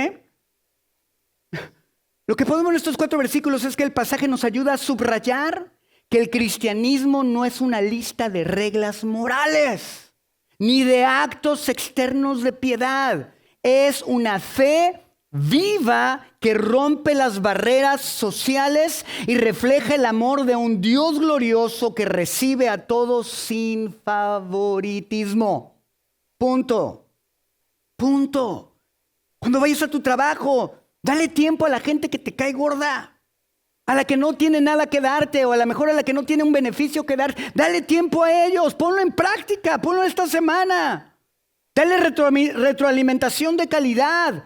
Speaker 1: Lo que podemos ver en estos 4 versículos es que el pasaje nos ayuda a subrayar que el cristianismo no es una lista de reglas morales, ni de actos externos de piedad. Es una fe viva que rompe las barreras sociales y refleja el amor de un Dios glorioso que recibe a todos sin favoritismo. Punto. Cuando vayas a tu trabajo, dale tiempo a la gente que te cae gorda, a la que no tiene nada que darte o a lo mejor a la que no tiene un beneficio que dar. Dale tiempo a ellos, ponlo en práctica, ponlo esta semana. Dale retroalimentación de calidad.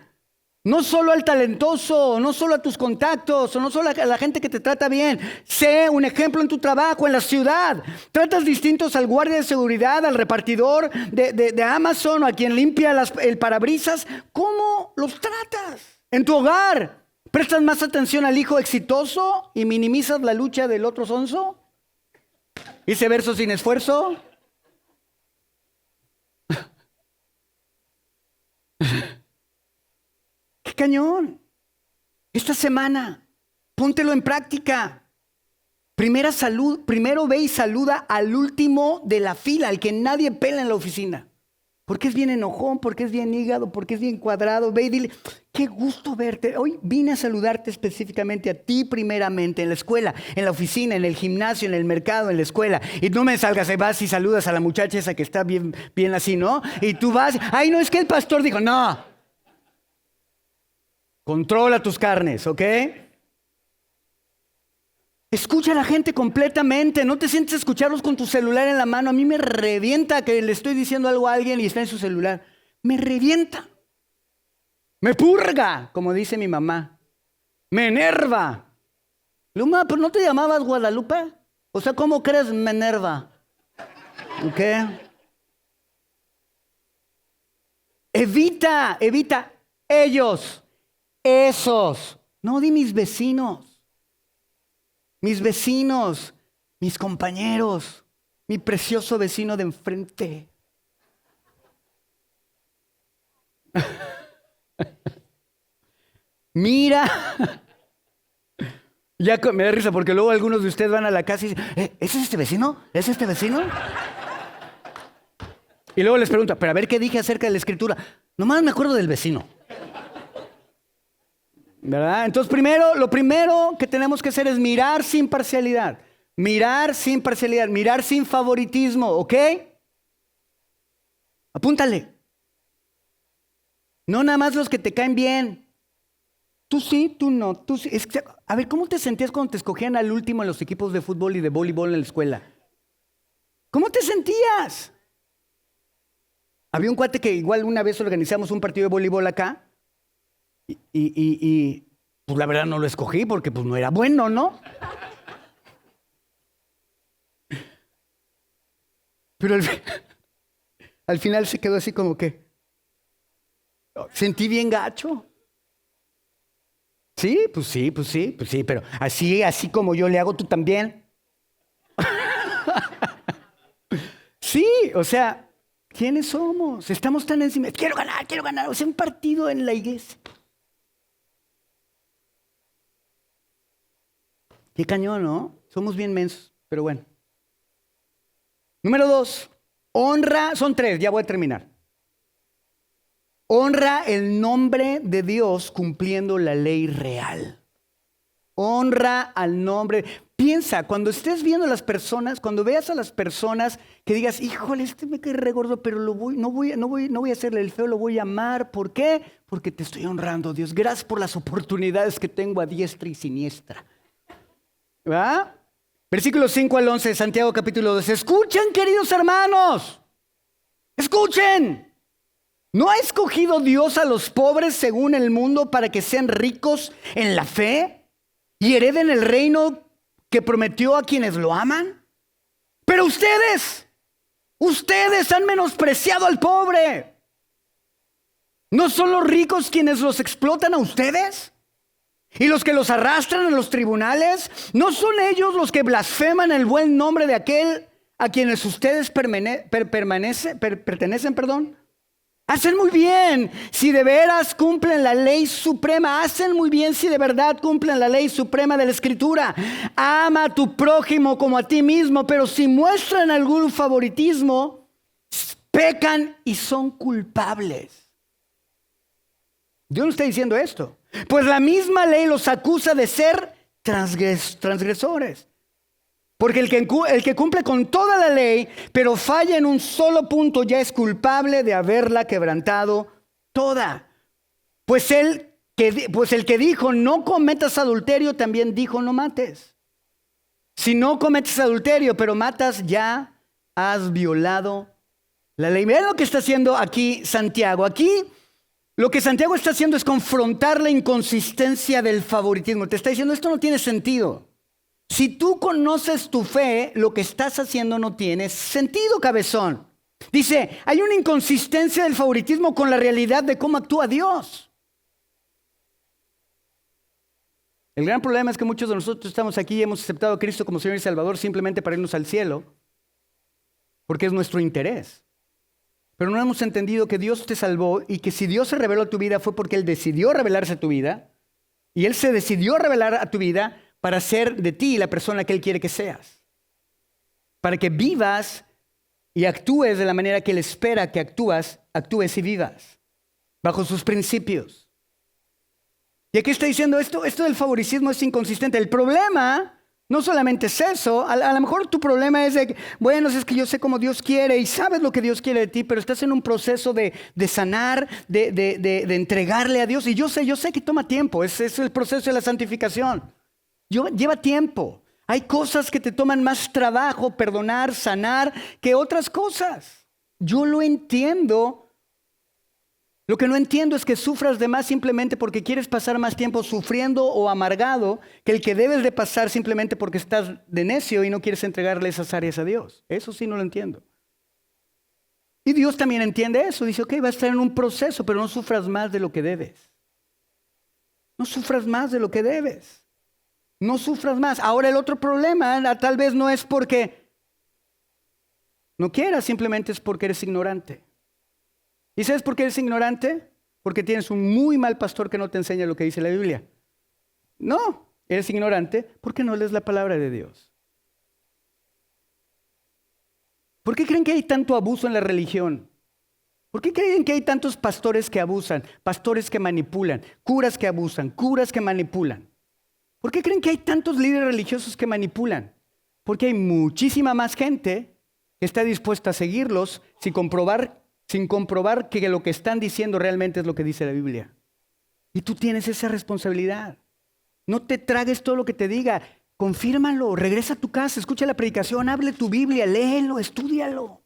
Speaker 1: No solo al talentoso, no solo a tus contactos, o no solo a la gente que te trata bien. Sé un ejemplo en tu trabajo, en la ciudad. Tratas distintos al guardia de seguridad, al repartidor de Amazon o a quien limpia el parabrisas. ¿Cómo los tratas? En tu hogar, ¿prestas más atención al hijo exitoso y minimizas la lucha del otro sonso? ¿Hice verso sin esfuerzo? ¡Qué cañón! Esta semana, póntelo en práctica. Primero ve y saluda al último de la fila, al que nadie pela en la oficina. Porque es bien enojón, porque es bien hígado, porque es bien cuadrado. Ve y dile, qué gusto verte. Hoy vine a saludarte específicamente a ti primeramente, en la escuela, en la oficina, en el gimnasio, en el mercado, en la escuela. Y no me salgas, ahí vas y saludas a la muchacha esa que está bien así, ¿no? Y tú vas, ay, no, es que el pastor dijo, no. Controla tus carnes, ¿ok? Escucha a la gente completamente, no te sientes a escucharlos con tu celular en la mano. A mí me revienta que le estoy diciendo algo a alguien y está en su celular. Me revienta. Me purga, como dice mi mamá. Me enerva. Luma, ¿pero no te llamabas Guadalupe? O sea, ¿cómo crees me enerva? ¿Ok? Evita ellos, esos. No di mis vecinos. Mis vecinos, mis compañeros, mi precioso vecino de enfrente. Mira, ya me da risa porque luego algunos de ustedes van a la casa y dicen, ¿es este vecino? ¿Es este vecino? Y luego les pregunto, pero a ver qué dije acerca de la escritura. Nomás me acuerdo del vecino. ¿Verdad? Entonces, lo primero que tenemos que hacer es mirar sin parcialidad. Mirar sin parcialidad, mirar sin favoritismo, ¿ok? Apúntale. No nada más los que te caen bien. Tú sí, tú no. Tú sí. A ver, ¿cómo te sentías cuando te escogían al último en los equipos de fútbol y de voleibol en la escuela? ¿Cómo te sentías? Había un cuate que igual una vez organizamos un partido de voleibol acá. Y pues la verdad no lo escogí porque pues no era bueno, ¿no? Pero al final se quedó así como que sentí bien gacho. Sí, pero así como yo le hago, tú también. Sí, o sea, ¿quiénes somos? Estamos tan encima. Quiero ganar. O sea, un partido en la iglesia. Qué cañón, ¿no? Somos bien mensos, pero bueno. Número 2, honra, son 3, ya voy a terminar. Honra el nombre de Dios cumpliendo la ley real. Honra al nombre. Piensa, cuando estés viendo a las personas, cuando veas a las personas que digas, híjole, este me cae re gordo, pero no voy a hacerle el feo, lo voy a amar. ¿Por qué? Porque te estoy honrando, Dios. Gracias por las oportunidades que tengo a diestra y siniestra. ¿Va? Versículos 5 al 11 de Santiago capítulo 2. Escuchen, queridos hermanos. Escuchen. ¿No ha escogido Dios a los pobres según el mundo para que sean ricos en la fe y hereden el reino que prometió a quienes lo aman? Pero ustedes han menospreciado al pobre. ¿No son los ricos quienes los explotan a ustedes? ¿Y los que los arrastran a los tribunales? ¿No son ellos los que blasfeman el buen nombre de aquel a quienes ustedes pertenecen? Hacen muy bien si de veras cumplen la ley suprema. Hacen muy bien si de verdad cumplen la ley suprema de la Escritura. Ama a tu prójimo como a ti mismo. Pero si muestran algún favoritismo, pecan y son culpables. Dios no está diciendo esto. Pues la misma ley los acusa de ser transgresores. Porque el que cumple con toda la ley, pero falla en un solo punto, ya es culpable de haberla quebrantado toda. Pues el que dijo, no cometas adulterio, también dijo, no mates. Si no cometes adulterio, pero matas, ya has violado la ley. Vean lo que está haciendo aquí Santiago. Aquí lo que Santiago está haciendo es confrontar la inconsistencia del favoritismo. Te está diciendo, esto no tiene sentido. Si tú conoces tu fe, lo que estás haciendo no tiene sentido, cabezón. Dice, hay una inconsistencia del favoritismo con la realidad de cómo actúa Dios. El gran problema es que muchos de nosotros estamos aquí y hemos aceptado a Cristo como Señor y Salvador simplemente para irnos al cielo, porque es nuestro interés. Pero no hemos entendido que Dios te salvó y que si Dios se reveló a tu vida fue porque Él decidió revelarse a tu vida y Él se decidió revelar a tu vida para hacer de ti la persona que Él quiere que seas. Para que vivas y actúes de la manera que Él espera que actúes y vivas. Bajo sus principios. Y aquí está diciendo esto del favoritismo es inconsistente. El problema no solamente es eso. A lo mejor tu problema es de que, bueno, es que yo sé cómo Dios quiere y sabes lo que Dios quiere de ti, pero estás en un proceso de sanar, de entregarle a Dios. Y yo sé que toma tiempo. Es el proceso de la santificación. Lleva tiempo. Hay cosas que te toman más trabajo perdonar, sanar, que otras cosas. Yo lo entiendo. Lo que no entiendo es que sufras de más simplemente porque quieres pasar más tiempo sufriendo o amargado que el que debes de pasar simplemente porque estás de necio y no quieres entregarle esas áreas a Dios. Eso sí no lo entiendo. Y Dios también entiende eso. Dice, ok, vas a estar en un proceso, pero no sufras más de lo que debes. No sufras más de lo que debes. No sufras más. Ahora el otro problema tal vez no es porque no quieras, simplemente es porque eres ignorante. ¿Y sabes por qué eres ignorante? Porque tienes un muy mal pastor que no te enseña lo que dice la Biblia. No, eres ignorante porque no lees la palabra de Dios. ¿Por qué creen que hay tanto abuso en la religión? ¿Por qué creen que hay tantos pastores que abusan, pastores que manipulan, curas que abusan, curas que manipulan? ¿Por qué creen que hay tantos líderes religiosos que manipulan? Porque hay muchísima más gente que está dispuesta a seguirlos sin comprobar que lo que están diciendo realmente es lo que dice la Biblia. Y tú tienes esa responsabilidad. No te tragues todo lo que te diga. Confírmalo, regresa a tu casa, escucha la predicación, hable tu Biblia, léelo, estúdialo.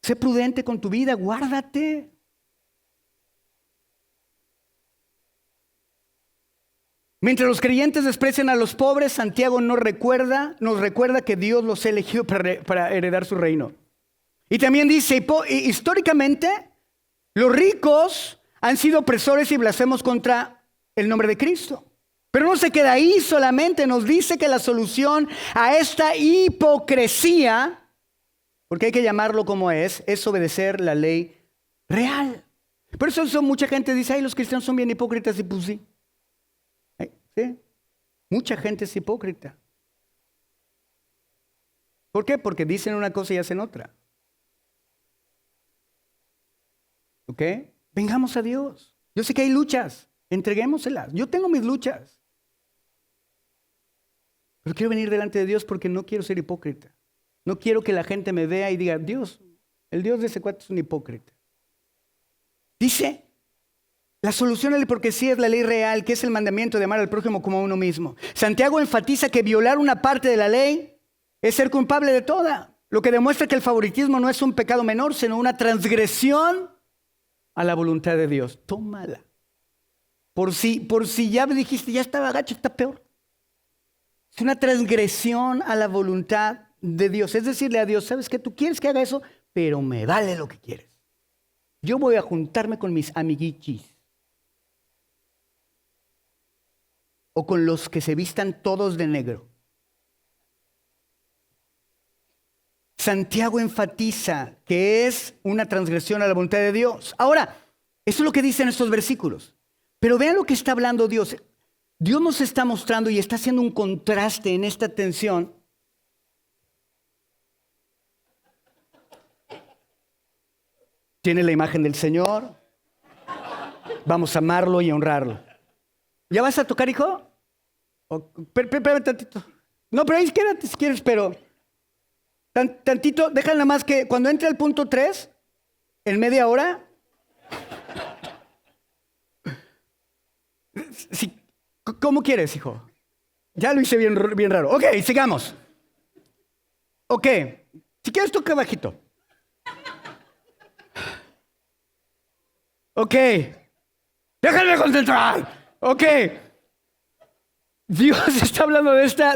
Speaker 1: Sé prudente con tu vida, guárdate. Mientras los creyentes desprecian a los pobres, Santiago nos recuerda que Dios los ha elegido para heredar su reino. Y también dice, históricamente, los ricos han sido opresores y blasfemos contra el nombre de Cristo. Pero no se queda ahí solamente, nos dice que la solución a esta hipocresía, porque hay que llamarlo como es obedecer la ley real. Por eso mucha gente dice, ay, los cristianos son bien hipócritas, y pues sí. ¿Sí? Mucha gente es hipócrita. ¿Por qué? Porque dicen una cosa y hacen otra. ¿Ok? Vengamos a Dios. Yo sé que hay luchas, entreguémoselas. Yo tengo mis luchas. Pero quiero venir delante de Dios porque no quiero ser hipócrita. No quiero que la gente me vea y diga, Dios, el Dios de ese cuate es un hipócrita. Dice, la solución a la hipocresía es la ley real, que es el mandamiento de amar al prójimo como a uno mismo. Santiago enfatiza que violar una parte de la ley es ser culpable de toda. Lo que demuestra que el favoritismo no es un pecado menor, sino una transgresión a la voluntad de Dios. Tómala. Por si ya dijiste, ya estaba gacho, está peor. Es una transgresión a la voluntad de Dios. Es decirle a Dios, ¿sabes qué? Tú quieres que haga eso, pero me vale lo que quieres. Yo voy a juntarme con mis amiguichis. O con los que se vistan todos de negro. Santiago enfatiza que es una transgresión a la voluntad de Dios. Ahora, eso es lo que dicen estos versículos. Pero vean lo que está hablando Dios. Dios nos está mostrando y está haciendo un contraste en esta tensión. Tiene la imagen del Señor. Vamos a amarlo y a honrarlo. ¿Ya vas a tocar, hijo? Espérame tantito. No, pero ahí quédate si quieres, pero tantito, déjale nada más que cuando entre al punto 3, en media hora, ¿cómo quieres, hijo? Ya lo hice bien raro. Ok, sigamos. Ok, si quieres toca bajito. Ok, déjame concentrar. Ok. Dios está hablando de esta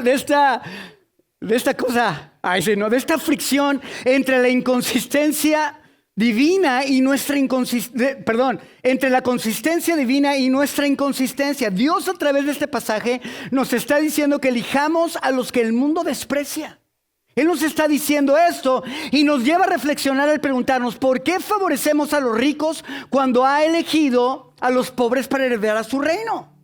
Speaker 1: cosa, de esta fricción entre la inconsistencia divina y nuestra entre la consistencia divina y nuestra inconsistencia. Dios a través de este pasaje nos está diciendo que elijamos a los que el mundo desprecia. Él nos está diciendo esto y nos lleva a reflexionar al preguntarnos, ¿por qué favorecemos a los ricos cuando ha elegido a los pobres para heredar a su reino?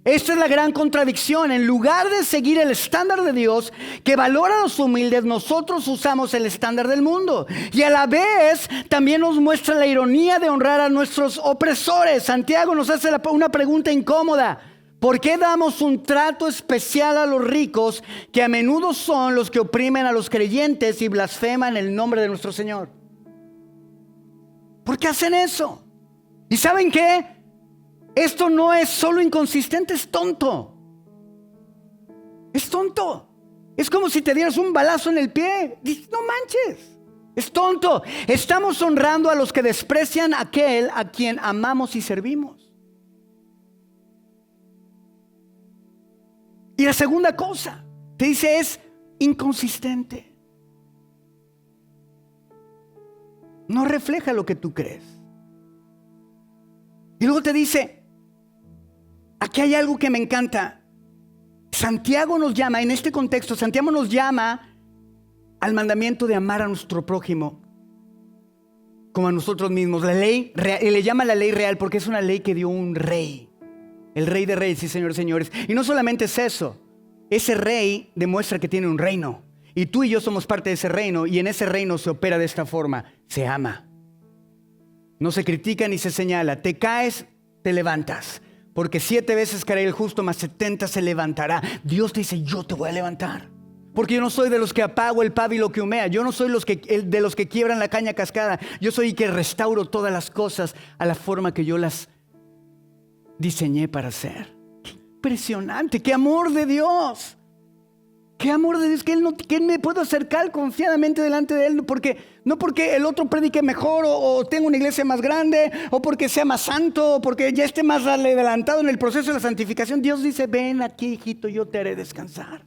Speaker 1: Esta es la gran contradicción. En lugar de seguir el estándar de Dios, que valora a los humildes, nosotros usamos el estándar del mundo. Y a la vez también nos muestra la ironía de honrar a nuestros opresores. Santiago nos hace una pregunta incómoda. ¿Por qué damos un trato especial a los ricos, que a menudo son los que oprimen a los creyentes y blasfeman el nombre de nuestro Señor? ¿Por qué hacen eso? ¿Y saben qué? Esto no es solo inconsistente, es tonto. Es tonto. Es como si te dieras un balazo en el pie. Dices, no manches. Es tonto. Estamos honrando a los que desprecian a aquel a quien amamos y servimos. Y la segunda cosa, te dice, es inconsistente. No refleja lo que tú crees. Y luego te dice, aquí hay algo que me encanta. Santiago nos llama, en este contexto, Santiago nos llama al mandamiento de amar a nuestro prójimo como a nosotros mismos. La ley real, y le llama la ley real porque es una ley que dio un rey. El rey de reyes y señores, señores. Y no solamente es eso. Ese rey demuestra que tiene un reino. Y tú y yo somos parte de ese reino. Y en ese reino se opera de esta forma. Se ama. No se critica ni se señala. Te caes, te levantas. Porque 7 veces caerá el justo, más 70 se levantará. Dios te dice, yo te voy a levantar. Porque yo no soy de los que apago el pábilo que humea. Yo no soy de los que quiebran la caña cascada. Yo soy el que restauro todas las cosas a la forma que yo las diseñé para ser. ¡Qué impresionante! ¡Qué amor de Dios! ¡Qué amor de Dios! Que Él me puedo acercar confiadamente delante de Él. No porque el otro predique mejor o tenga una iglesia más grande o porque sea más santo o porque ya esté más adelantado en el proceso de la santificación. Dios dice, ven aquí, hijito, yo te haré descansar.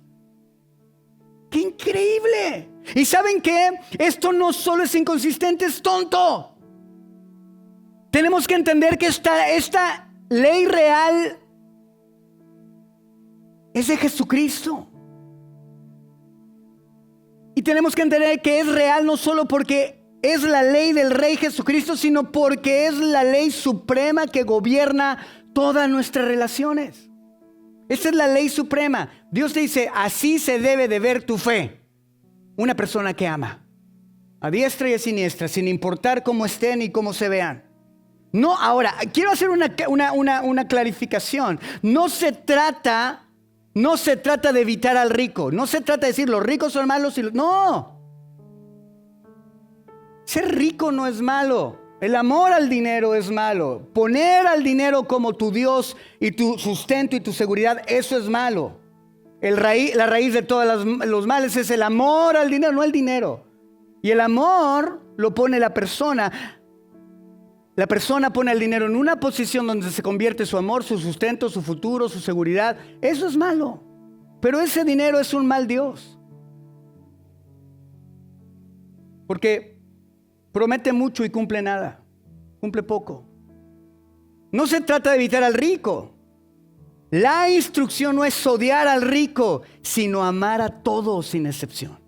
Speaker 1: ¡Qué increíble! ¿Y saben qué? Esto no solo es inconsistente, es tonto. Tenemos que entender que esta ley real es de Jesucristo. Y tenemos que entender que es real no solo porque es la ley del Rey Jesucristo, sino porque es la ley suprema que gobierna todas nuestras relaciones. Esta es la ley suprema. Dios te dice, así se debe de ver tu fe. Una persona que ama, a diestra y a siniestra, sin importar cómo estén y cómo se vean. No, ahora, quiero hacer una clarificación. No se trata de evitar al rico. No se trata de decir los ricos son malos. No. Ser rico no es malo. El amor al dinero es malo. Poner al dinero como tu Dios y tu sustento y tu seguridad, eso es malo. La raíz de todos los males es el amor al dinero, no el dinero. Y el amor lo pone la persona. La persona pone el dinero en una posición donde se convierte su amor, su sustento, su futuro, su seguridad. Eso es malo. Pero ese dinero es un mal Dios. Porque promete mucho y cumple nada. Cumple poco. No se trata de evitar al rico. La instrucción no es odiar al rico, sino amar a todos sin excepción.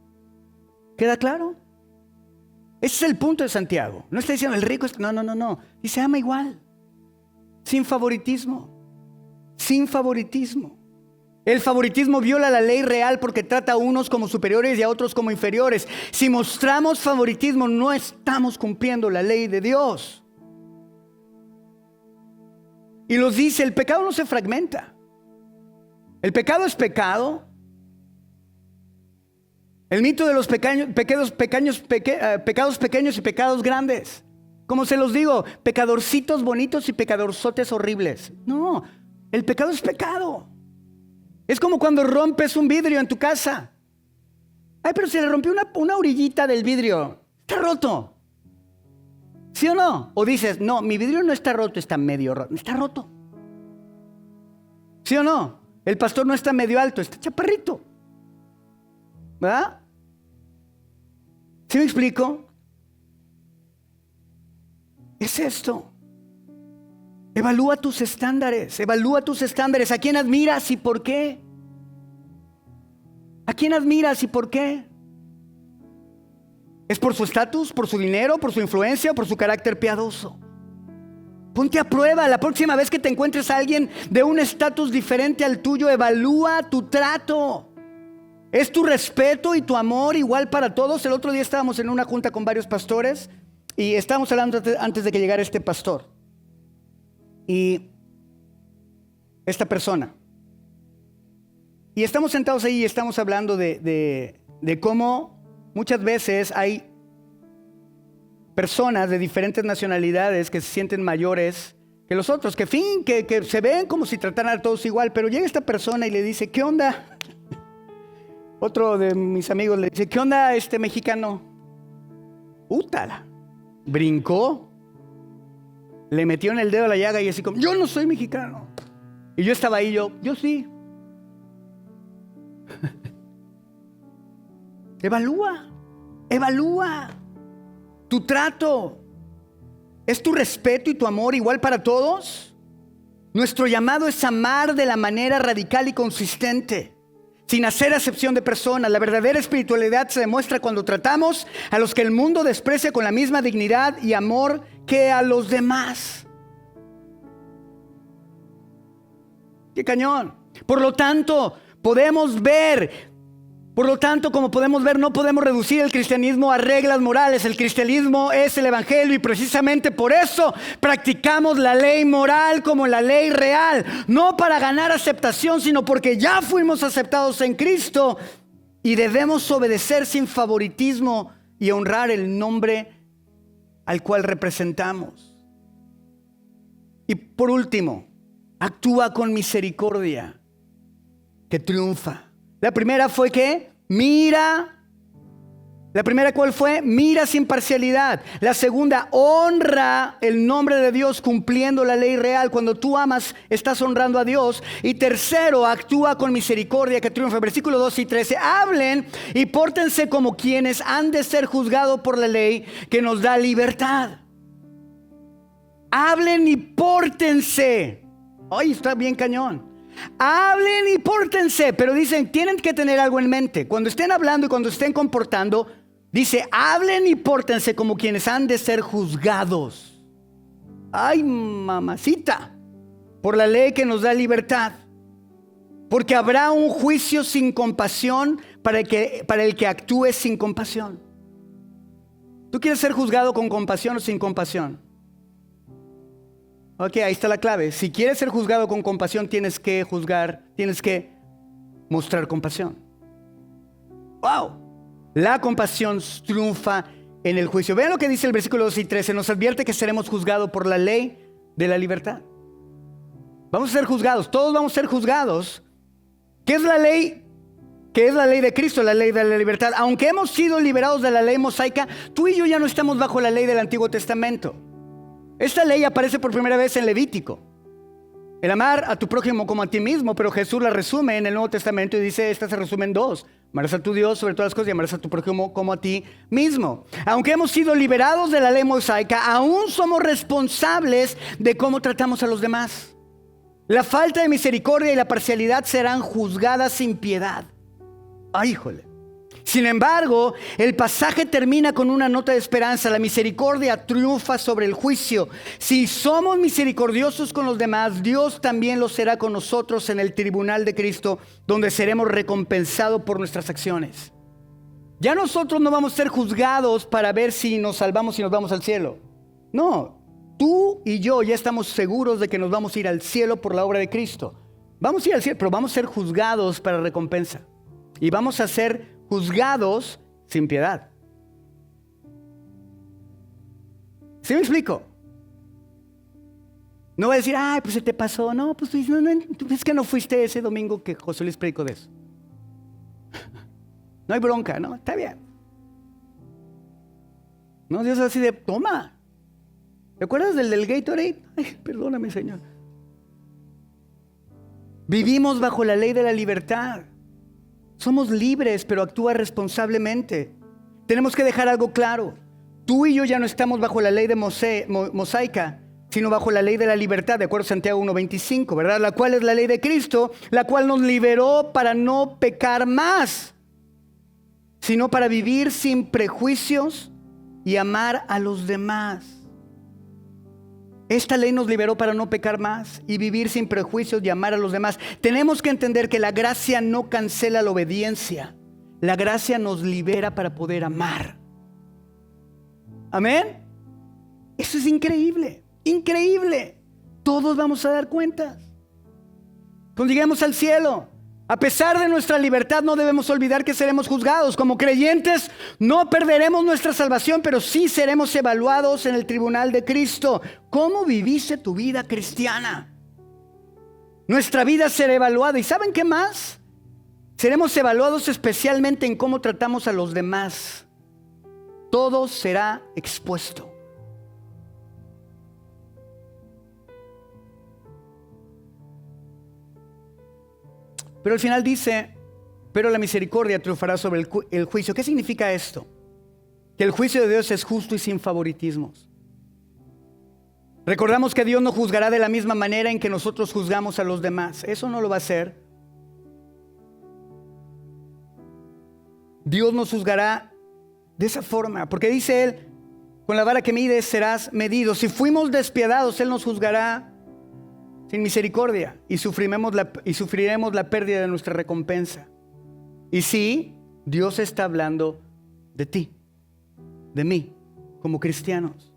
Speaker 1: ¿Queda claro? Ese es el punto de Santiago. No está diciendo el rico es... No. Dice ama igual. Sin favoritismo. Sin favoritismo. El favoritismo viola la ley real porque trata a unos como superiores y a otros como inferiores. Si mostramos favoritismo, no estamos cumpliendo la ley de Dios. Y los dice, el pecado no se fragmenta. El pecado es pecado. El mito de los pecados pequeños y pecados grandes. Como se los digo, pecadorcitos bonitos y pecadorzotes horribles. No, el pecado es pecado. Es como cuando rompes un vidrio en tu casa. Ay, pero se le rompió una orillita del vidrio. Está roto. ¿Sí o no? O dices, no, mi vidrio no está roto, está medio roto. Está roto. ¿Sí o no? El pastor no está medio alto, está chaparrito. ¿Verdad? ¿Sí me explico? Es esto. Evalúa tus estándares. ¿A quién admiras y por qué? ¿A quién admiras y por qué? ¿Es por su estatus, por su dinero, por su influencia o por su carácter piadoso? Ponte a prueba. La próxima vez que te encuentres a alguien de un estatus diferente al tuyo, evalúa tu trato. ¿Es tu respeto y tu amor igual para todos? El otro día estábamos en una junta con varios pastores y estábamos hablando antes de que llegara este pastor. Y esta persona. Y estamos sentados ahí y estamos hablando de cómo muchas veces hay personas de diferentes nacionalidades que se sienten mayores que los otros, que se ven como si trataran a todos igual, pero llega esta persona y le dice, ¿qué onda? Otro de mis amigos le dice, ¿qué onda este mexicano? Útala. Brincó, le metió en el dedo a la llaga y así como, yo no soy mexicano. Y yo estaba ahí, yo sí. Evalúa tu trato. ¿Es tu respeto y tu amor igual para todos? Nuestro llamado es amar de la manera radical y consistente, sin hacer acepción de personas. La verdadera espiritualidad se demuestra cuando tratamos a los que el mundo desprecia con la misma dignidad y amor que a los demás. ¡Qué cañón! Por lo tanto, como podemos ver, no podemos reducir el cristianismo a reglas morales. El cristianismo es el evangelio y precisamente por eso practicamos la ley moral como la ley real. No para ganar aceptación, sino porque ya fuimos aceptados en Cristo y debemos obedecer sin favoritismo y honrar el nombre al cual representamos. Y por último, actúa con misericordia que triunfa. La primera fue que mira. La primera, ¿cuál fue? Mira sin parcialidad. La segunda, honra el nombre de Dios cumpliendo la ley real. Cuando tú amas, estás honrando a Dios. Y tercero, actúa con misericordia que triunfa. Versículo 12 y 13. Hablen y pórtense como quienes han de ser juzgados por la ley que nos da libertad. Hablen y pórtense. Ay, está bien cañón. Hablen y pórtense, pero dicen, tienen que tener algo en mente. Cuando estén hablando y cuando estén comportando, dice, hablen y pórtense como quienes han de ser juzgados. Ay, mamacita, por la ley que nos da libertad. Porque habrá un juicio sin compasión para el que actúe sin compasión. ¿Tú quieres ser juzgado con compasión o sin compasión? Ok, ahí está la clave. Si quieres ser juzgado con compasión, tienes que mostrar compasión. ¡Wow! La compasión triunfa en el juicio. Vean lo que dice el versículo 12 y 13. Nos advierte que seremos juzgados por la ley de la libertad. Vamos a ser juzgados. Todos vamos a ser juzgados. ¿Qué es la ley? ¿Qué es la ley de Cristo? La ley de la libertad. Aunque hemos sido liberados de la ley mosaica, tú y yo ya no estamos bajo la ley del Antiguo Testamento. Esta ley aparece por primera vez en Levítico. El amar a tu prójimo como a ti mismo, pero Jesús la resume en el Nuevo Testamento y dice, esta se resume en dos. Amarás a tu Dios sobre todas las cosas y amarás a tu prójimo como a ti mismo. Aunque hemos sido liberados de la ley mosaica, aún somos responsables de cómo tratamos a los demás. La falta de misericordia y la parcialidad serán juzgadas sin piedad. ¡Ay, híjole! Sin embargo, el pasaje termina con una nota de esperanza. La misericordia triunfa sobre el juicio. Si somos misericordiosos con los demás, Dios también lo será con nosotros en el tribunal de Cristo, donde seremos recompensados por nuestras acciones. Ya nosotros no vamos a ser juzgados para ver si nos salvamos y nos vamos al cielo. No, tú y yo ya estamos seguros de que nos vamos a ir al cielo por la obra de Cristo. Vamos a ir al cielo, pero vamos a ser juzgados para recompensa. Y vamos a ser juzgados sin piedad. ¿Sí me explico? No voy a decir, ay, pues se te pasó. No, pues no, es que no fuiste ese domingo que José Luis predicó de eso. No hay bronca, ¿no? Está bien. No, Dios así de, toma. ¿Te acuerdas del Gatorade? Ay, perdóname, Señor. Vivimos bajo la ley de la libertad. Somos libres, pero actúa responsablemente. Tenemos que dejar algo claro. Tú y yo ya no estamos bajo la ley de mosaica, sino bajo la ley de la libertad, de acuerdo a Santiago 1:25, ¿verdad? La cual es la ley de Cristo, la cual nos liberó para no pecar más, sino para vivir sin prejuicios y amar a los demás. Esta ley nos liberó para no pecar más y vivir sin prejuicios y amar a los demás. Tenemos que entender que la gracia no cancela la obediencia. La gracia nos libera para poder amar. Amén. Eso es increíble, increíble. Todos vamos a dar cuentas cuando lleguemos al cielo. A pesar de nuestra libertad, no debemos olvidar que seremos juzgados. Como creyentes, no perderemos nuestra salvación, pero sí seremos evaluados en el tribunal de Cristo. ¿Cómo viviste tu vida cristiana? Nuestra vida será evaluada. ¿Y saben qué más? Seremos evaluados especialmente en cómo tratamos a los demás. Todo será expuesto. Pero al final dice, pero la misericordia triunfará sobre el juicio. ¿Qué significa esto? Que el juicio de Dios es justo y sin favoritismos. Recordamos que Dios no juzgará de la misma manera en que nosotros juzgamos a los demás. Eso no lo va a hacer. Dios nos juzgará de esa forma, porque dice Él, con la vara que mides serás medido. Si fuimos despiadados, Él nos juzgará sin misericordia y sufriremos la pérdida de nuestra recompensa. Y sí, Dios está hablando de ti, de mí, como cristianos.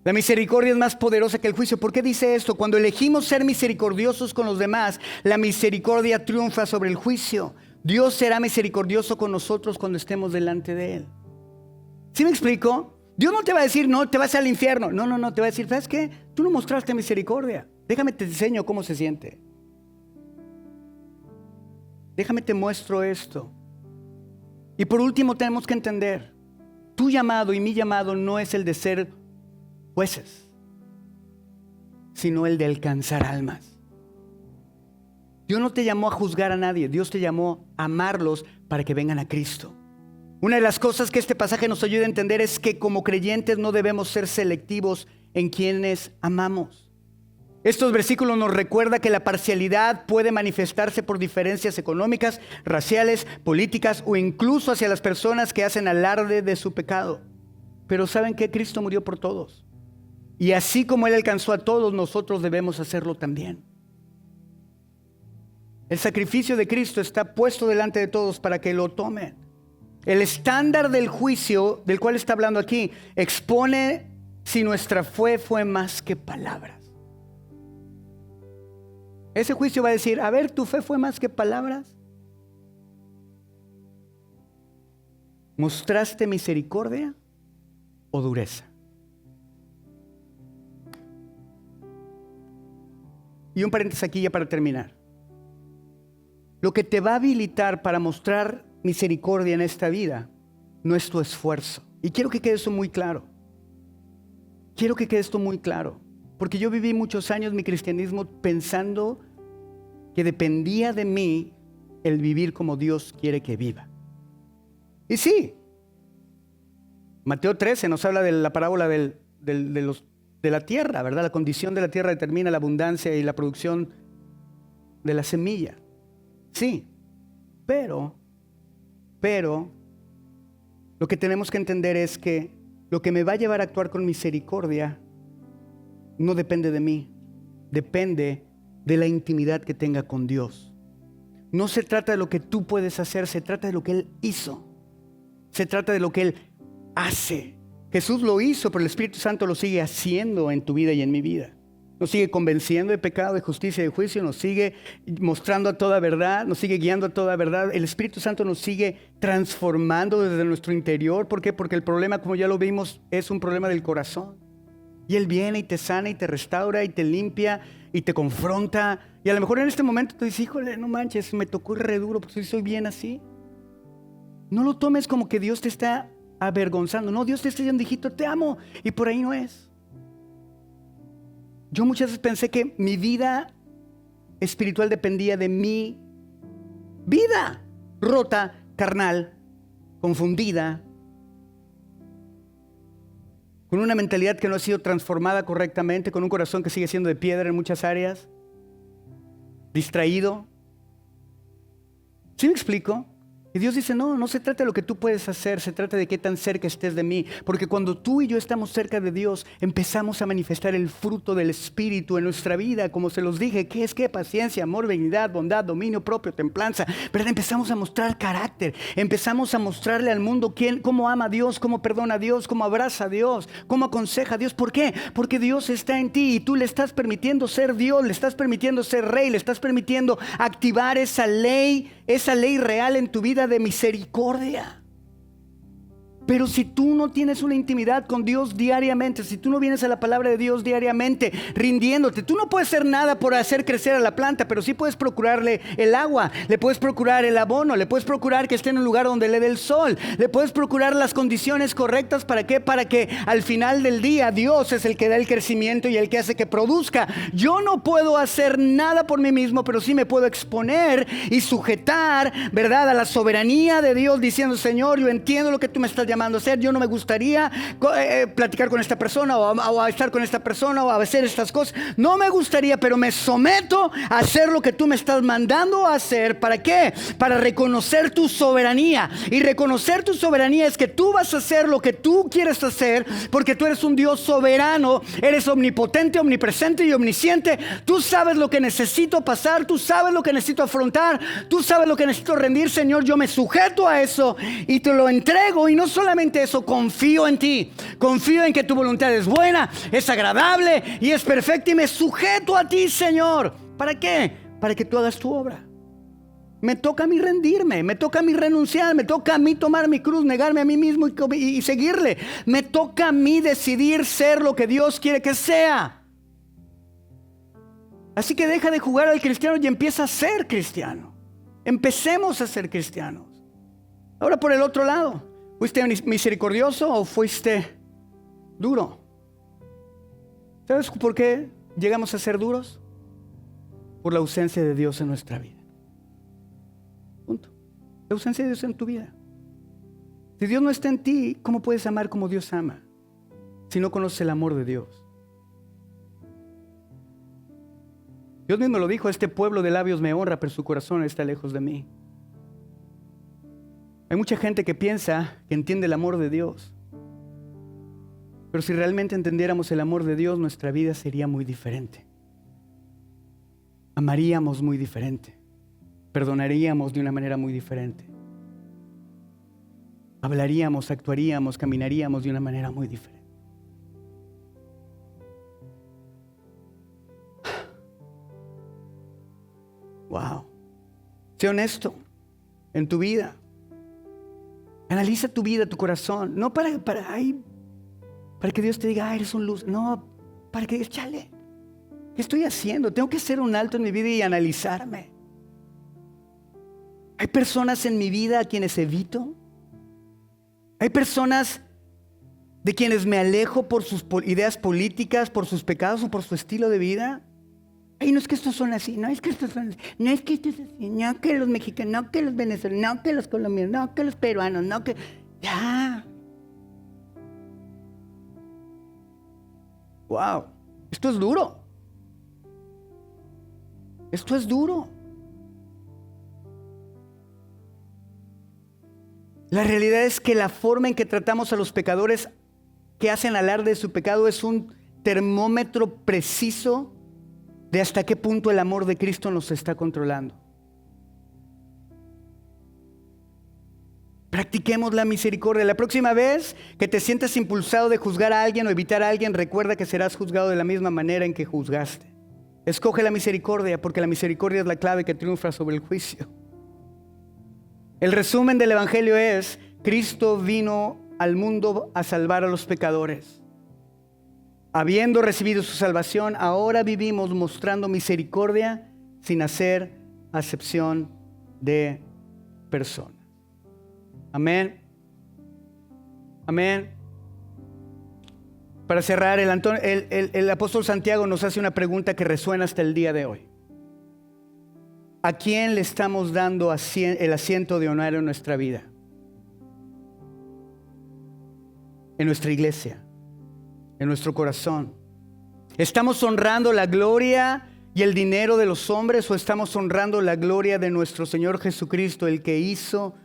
Speaker 1: La misericordia es más poderosa que el juicio. ¿Por qué dice esto? Cuando elegimos ser misericordiosos con los demás, la misericordia triunfa sobre el juicio. Dios será misericordioso con nosotros cuando estemos delante de Él. ¿Sí me explico? Dios no te va a decir, no, te vas al infierno. No, te va a decir, ¿sabes qué? Tú no mostraste misericordia. Déjame te enseño cómo se siente. Déjame te muestro esto. Y por último tenemos que entender, tu llamado y mi llamado no es el de ser jueces, sino el de alcanzar almas. Dios no te llamó a juzgar a nadie, Dios te llamó a amarlos para que vengan a Cristo. Una de las cosas que este pasaje nos ayuda a entender es que como creyentes no debemos ser selectivos en quienes amamos. Estos versículos nos recuerdan que la parcialidad puede manifestarse por diferencias económicas, raciales, políticas o incluso hacia las personas que hacen alarde de su pecado. Pero ¿saben qué? Cristo murió por todos. Y así como Él alcanzó a todos, nosotros debemos hacerlo también. El sacrificio de Cristo está puesto delante de todos para que lo tomen. El estándar del juicio del cual está hablando aquí expone si nuestra fe fue más que palabras. Ese juicio va a decir, a ver, ¿tu fe fue más que palabras? ¿Mostraste misericordia o dureza? Y un paréntesis aquí ya para terminar. Lo que te va a habilitar para mostrar misericordia en esta vida no es tu esfuerzo. Y quiero que quede esto muy claro. Quiero que quede esto muy claro. Porque yo viví muchos años mi cristianismo pensando que dependía de mí el vivir como Dios quiere que viva. Y sí, Mateo 13 nos habla de la parábola de la tierra, ¿verdad? La condición de la tierra determina la abundancia y la producción de la semilla. Sí, pero lo que tenemos que entender es que lo que me va a llevar a actuar con misericordia no depende de mí, depende de la intimidad que tenga con Dios. No se trata de lo que tú puedes hacer, se trata de lo que Él hizo. Se trata de lo que Él hace. Jesús lo hizo, pero el Espíritu Santo lo sigue haciendo en tu vida y en mi vida. Nos sigue convenciendo de pecado, de justicia y de juicio, nos sigue mostrando a toda verdad, nos sigue guiando a toda verdad. El Espíritu Santo nos sigue transformando desde nuestro interior. ¿Por qué? Porque el problema, como ya lo vimos, es un problema del corazón. Y Él viene y te sana y te restaura y te limpia y te confronta. Y a lo mejor en este momento te dices, híjole, no manches, me tocó re duro porque soy bien así. No lo tomes como que Dios te está avergonzando. No, Dios te está diciendo, hijito, te amo. Y por ahí no es. Yo muchas veces pensé que mi vida espiritual dependía de mi vida rota, carnal, confundida, con una mentalidad que no ha sido transformada correctamente, con un corazón que sigue siendo de piedra en muchas áreas, distraído. ¿Sí me explico? Y Dios dice, no se trata de lo que tú puedes hacer, se trata de qué tan cerca estés de mí. Porque cuando tú y yo estamos cerca de Dios, empezamos a manifestar el fruto del Espíritu en nuestra vida. Como se los dije, ¿qué es qué? Paciencia, amor, benignidad, bondad, dominio propio, templanza. ¿Verdad? Empezamos a mostrar carácter. Empezamos a mostrarle al mundo cómo ama a Dios, cómo perdona a Dios, cómo abraza a Dios, cómo aconseja a Dios. ¿Por qué? Porque Dios está en ti y tú le estás permitiendo ser Dios, le estás permitiendo ser rey, le estás permitiendo activar esa ley real en tu vida de misericordia. Pero si tú no tienes una intimidad con Dios diariamente, si tú no vienes a la palabra de Dios diariamente, rindiéndote, tú no puedes hacer nada por hacer crecer a la planta, pero sí puedes procurarle el agua, le puedes procurar el abono, le puedes procurar que esté en un lugar donde le dé el sol, le puedes procurar las condiciones correctas. ¿Para qué? Para que al final del día Dios es el que da el crecimiento y el que hace que produzca. Yo no puedo hacer nada por mí mismo, pero sí me puedo exponer y sujetar, ¿verdad?, a la soberanía de Dios, diciendo, Señor, yo entiendo lo que tú me estás llamando a hacer. Yo no me gustaría platicar con esta persona o a estar con esta persona o a hacer estas cosas. No me gustaría, pero me someto a hacer lo que tú me estás mandando a hacer. ¿Para qué? Para reconocer tu soberanía. Y reconocer tu soberanía es que tú vas a hacer lo que tú quieres hacer, porque tú eres un Dios soberano, eres omnipotente, omnipresente y omnisciente. Tú sabes lo que necesito pasar, tú sabes lo que necesito afrontar, tú sabes lo que necesito rendir. Señor, yo me sujeto a eso y te lo entrego. Y no solamente eso, confío en ti, confío en que tu voluntad es buena, es agradable y es perfecta, y me sujeto a ti, Señor. ¿Para qué? Para que tú hagas tu obra. Me toca a mí rendirme, me toca a mí renunciar, me toca a mí tomar mi cruz, negarme a mí mismo y seguirle. Me toca a mí decidir ser lo que Dios quiere que sea. Así que deja de jugar al cristiano y empieza a ser cristiano. Empecemos a ser cristianos. Ahora, por el otro lado, ¿fuiste misericordioso o fuiste duro? ¿Sabes por qué llegamos a ser duros? Por la ausencia de Dios en nuestra vida. Punto. La ausencia de Dios en tu vida. Si Dios no está en ti, ¿cómo puedes amar como Dios ama? Si no conoces el amor de Dios. Dios mismo lo dijo, este pueblo de labios me honra, pero su corazón está lejos de mí. Hay mucha gente que piensa que entiende el amor de Dios. Pero si realmente entendiéramos el amor de Dios, nuestra vida sería muy diferente. Amaríamos muy diferente. Perdonaríamos de una manera muy diferente. Hablaríamos, actuaríamos, caminaríamos de una manera muy diferente. Wow. Sé honesto en tu vida. Analiza tu vida, tu corazón. No para que Dios te diga, eres un luz. No, para que digas, chale, ¿qué estoy haciendo? Tengo que hacer un alto en mi vida y analizarme. Hay personas en mi vida a quienes evito. Hay personas de quienes me alejo por sus ideas políticas, por sus pecados o por su estilo de vida. Ay, no es que estos son así, no es que estos son así, no es que estos son así, no que los mexicanos, no que los venezolanos, no que los colombianos, no que los peruanos, no que... Ya. Wow, esto es duro. Esto es duro. La realidad es que la forma en que tratamos a los pecadores que hacen alarde de su pecado es un termómetro preciso de hasta qué punto el amor de Cristo nos está controlando. Practiquemos la misericordia. La próxima vez que te sientas impulsado de juzgar a alguien o evitar a alguien, recuerda que serás juzgado de la misma manera en que juzgaste. Escoge la misericordia, porque la misericordia es la clave que triunfa sobre el juicio. El resumen del Evangelio es: Cristo vino al mundo a salvar a los pecadores. Habiendo recibido su salvación, ahora vivimos mostrando misericordia sin hacer acepción de personas. Amén. Amén. Para cerrar, el apóstol Santiago nos hace una pregunta que resuena hasta el día de hoy. ¿A quién le estamos dando el asiento de honor en nuestra vida? En nuestra iglesia, en nuestro corazón. ¿Estamos honrando la gloria y el dinero de los hombres o estamos honrando la gloria de nuestro Señor Jesucristo, el que hizo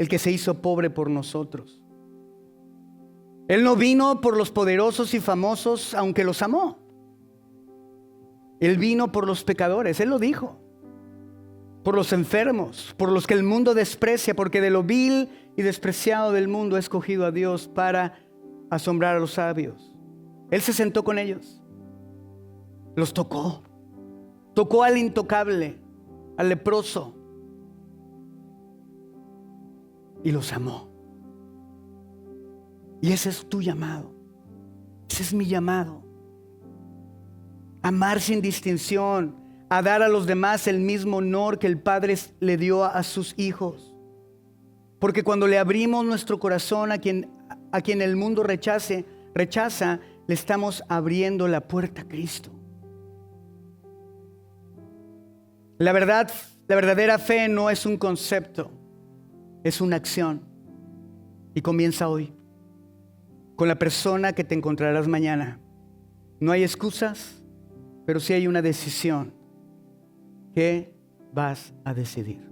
Speaker 1: el que se hizo pobre por nosotros. Él no vino por los poderosos y famosos, aunque los amó. Él vino por los pecadores, Él lo dijo. Por los enfermos, por los que el mundo desprecia, porque de lo vil y despreciado del mundo ha escogido a Dios para asombrar a los sabios. Él se sentó con ellos, los tocó al intocable, al leproso, y los amó. Y ese es tu llamado, ese es mi llamado. Amar sin distinción, a dar a los demás el mismo honor que el Padre le dio a sus hijos. Porque cuando le abrimos nuestro corazón a quien el mundo rechaza, le estamos abriendo la puerta a Cristo. La verdadera fe no es un concepto, es una acción. Y comienza hoy, con la persona que te encontrarás mañana. No hay excusas, pero sí hay una decisión. ¿Qué vas a decidir?